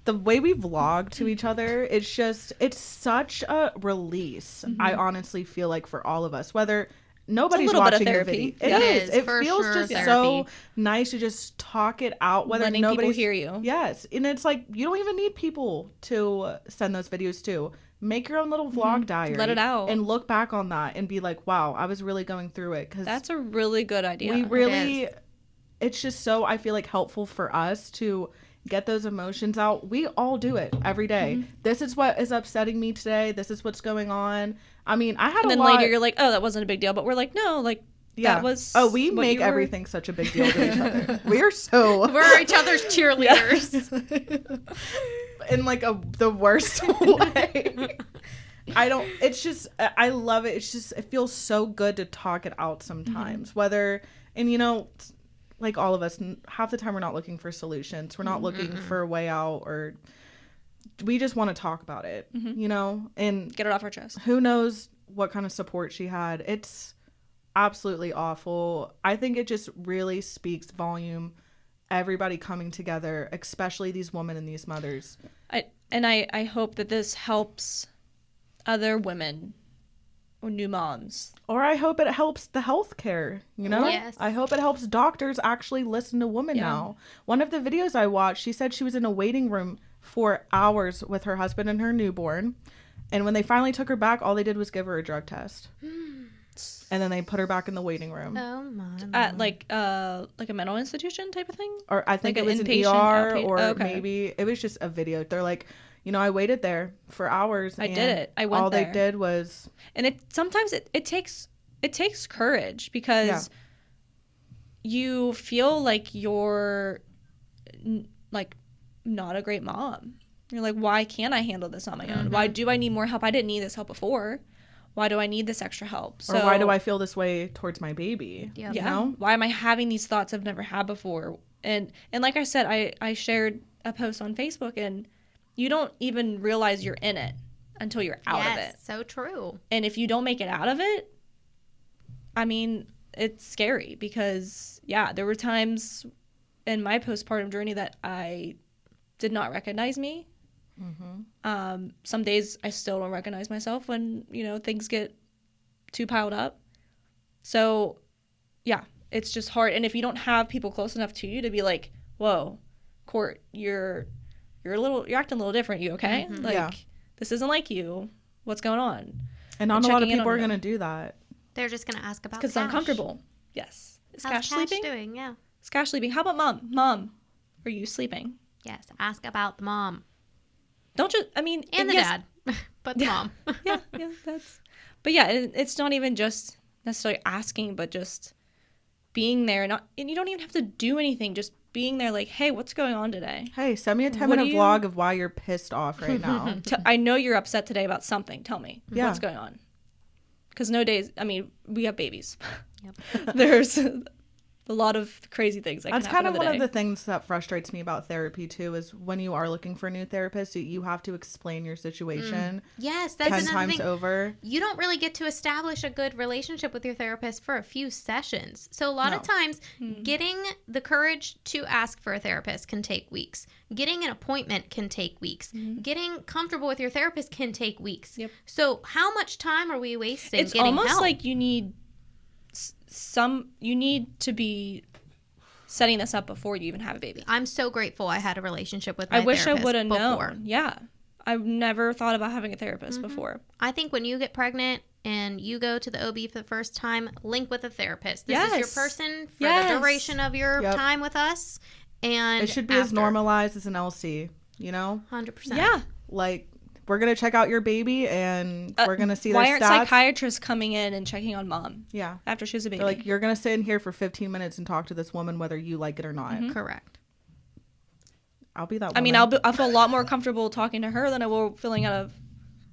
The way we vlog to each other, it's such a release. I honestly feel like for all of us, whether nobody's watching the video. It is. It feels just so nice to just talk it out. Whether letting people hear you. Yes. And it's like, you don't even need people to send those videos to. Make your own little vlog diary. Let it out. And look back on that and be like, wow, I was really going through it. 'Cause that's a really good idea. We really, it's just so, I feel like, helpful for us to get those emotions out. We all do it every day. This is what is upsetting me today. This is what's going on. I mean, I had and a then lot. later you're like, oh, that wasn't a big deal. But we're like, no, like, that was. Oh, we make everything such a big deal to each other. We are so. We're each other's cheerleaders. In like the worst way. It's just, I love it. It's just, it feels so good to talk it out sometimes. Whether, and you know, like all of us, half the time we're not looking for solutions. We're not looking for a way out, or we just want to talk about it, you know, and get it off our chest. Who knows what kind of support she had. It's absolutely awful. I think it just really speaks volume. Everybody coming together, especially these women and these mothers. I hope that this helps other women or new moms. Or I hope it helps the healthcare, you know? Yes. I hope it helps doctors actually listen to women now. One of the videos I watched, she said she was in a waiting room for hours with her husband and her newborn. And when they finally took her back, all they did was give her a drug test. And then they put her back in the waiting room. Oh my. At like a mental institution type of thing? Or I think like it was an ER or maybe it was just a video. They're like, you know, I waited there for hours. I did it. I went all there. All they did was. And sometimes it takes courage because you feel like you're like not a great mom. You're like, why can't I handle this on my own? Why do I need more help? I didn't need this help before. Why do I need this extra help? Or why do I feel this way towards my baby? Yeah. You know? Why am I having these thoughts I've never had before? And like I said, I shared a post on Facebook, and you don't even realize you're in it until you're out of it. So true. And if you don't make it out of it, I mean, it's scary because, there were times in my postpartum journey that I did not recognize me. Some days I still don't recognize myself when, you know, things get too piled up. So, it's just hard. And if you don't have people close enough to you to be like, whoa, Court, you're acting a little different. You okay? This isn't like you. What's going on? And not a lot of people are going to do that. They're just going to ask about because it's uncomfortable. Yes. Is Cash sleeping? Doing? Yeah. Is Cash sleeping? How about mom? Mom, are you sleeping? Yes. Ask about the mom. Don't just, I mean. And the dad. But the mom. It's not even just necessarily asking, but just being there. And you don't even have to do anything. Just being there like, hey, what's going on today? Hey, send me a 10-minute vlog of why you're pissed off right now. I know you're upset today about something. Tell me. What's going on? Because we have babies. Yep. There's a lot of crazy things that That's can happen kind of one in of the the day. things that frustrates me about therapy too, is when you are looking for a new therapist, you have to explain your situation Yes, that's 10 another times thing. over. You don't really get to establish a good relationship with your therapist for a few sessions. So a lot of times, getting the courage to ask for a therapist can take weeks. Getting an appointment can take weeks. Getting comfortable with your therapist can take weeks. Yep. So how much time are we wasting It's getting almost help? like you need to be setting this up before you even have a baby. I'm so grateful I had a relationship with my I wish I therapist would have before. known. Yeah. I've never thought about having a therapist before. I think when you get pregnant and you go to the OB for the first time, link with a therapist. This is your Yes. person for Yes. the duration of your Yep. time with us. And It should be as after. normalized as an LC, you know? 100%. Yeah. Like, we're going to check out your baby and we're going to see Why their aren't stats. psychiatrists coming in and checking on mom Yeah. after she has a baby? They're like, you're going to sit in here for 15 minutes and talk to this woman whether you like it or not. Correct. I'll be that woman. I mean, I'll feel a lot more comfortable talking to her than I will filling out a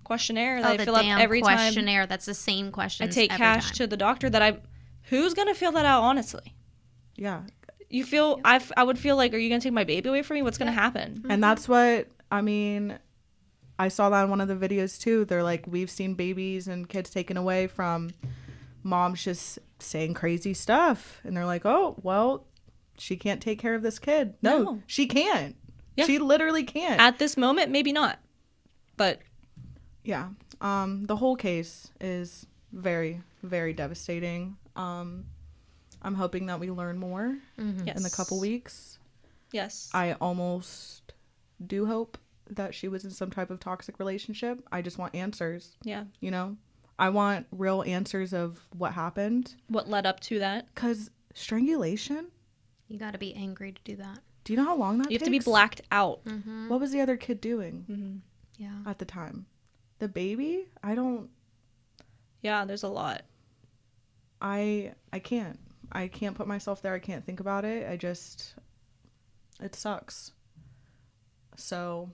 questionnaire that Oh, I the fill out damn every time questionnaire. That's the same I question. take cash to the doctor. Who's gonna fill that out? Honestly, Yeah. you feel I would feel like, are you gonna take my baby away from me? What's gonna happen? And that's what, I mean, I saw that in one of the videos too. They're like, we've seen babies and kids taken away from moms just saying crazy stuff. And they're like, oh, well, she can't take care of this kid. No. She can't. Yeah. She literally can't. At this moment, maybe not, but Yeah. The whole case is very, very devastating. I'm hoping that we learn more yes. in a couple weeks. Yes. I almost do hope that she was in some type of toxic relationship. I just want answers, yeah. you know? I want real answers of what happened. What led up to that? Because strangulation, You got to be angry to do that. do you know how long that You have to be takes? blacked out. What was the other kid doing Mm-hmm. Yeah. at the time? The baby? Yeah, there's a lot. I can't. I can't put myself there. I can't think about it. It sucks. So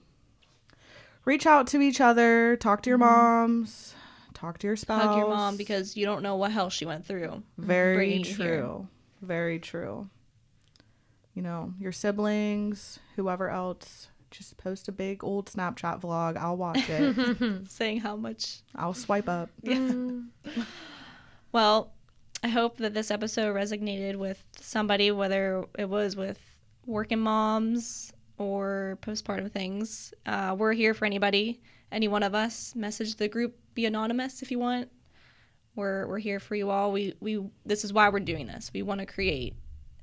reach out to each other, talk to your moms, talk to your spouse. Hug your mom because you don't know what hell she went through. Very bringing you here. true. Very true. You know, your siblings, whoever else, just post a big old Snapchat vlog. I'll watch it. Saying how much. I'll swipe up. Well, I hope that this episode resonated with somebody, whether it was with working moms or postpartum things. We're here for anybody, any one of us. Message the group, be anonymous if you want. We're here for you all. This is why we're doing this. We want to create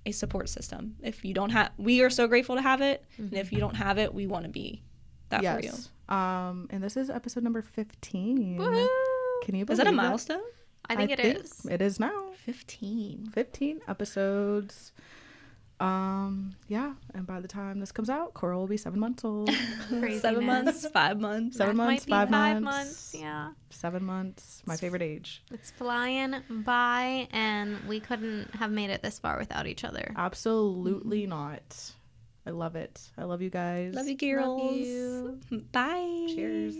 a support system. If you don't have, we are so grateful to have it. And if you don't have it, we want to be that for you. And this is episode number 15. Woo! Can you believe Is that a it? milestone? I think it is. It is now. 15. 15 episodes. Yeah, and by the time this comes out, Coral will be 7 months old. Craziness. 7 months, 5 months. 7 That months, might be 5 months. 5 months. Yeah. 7 months, my favorite age. It's flying by, and we couldn't have made it this far without each other. Absolutely not. I love it. I love you guys. Love you, girls. Love you. Bye. Cheers.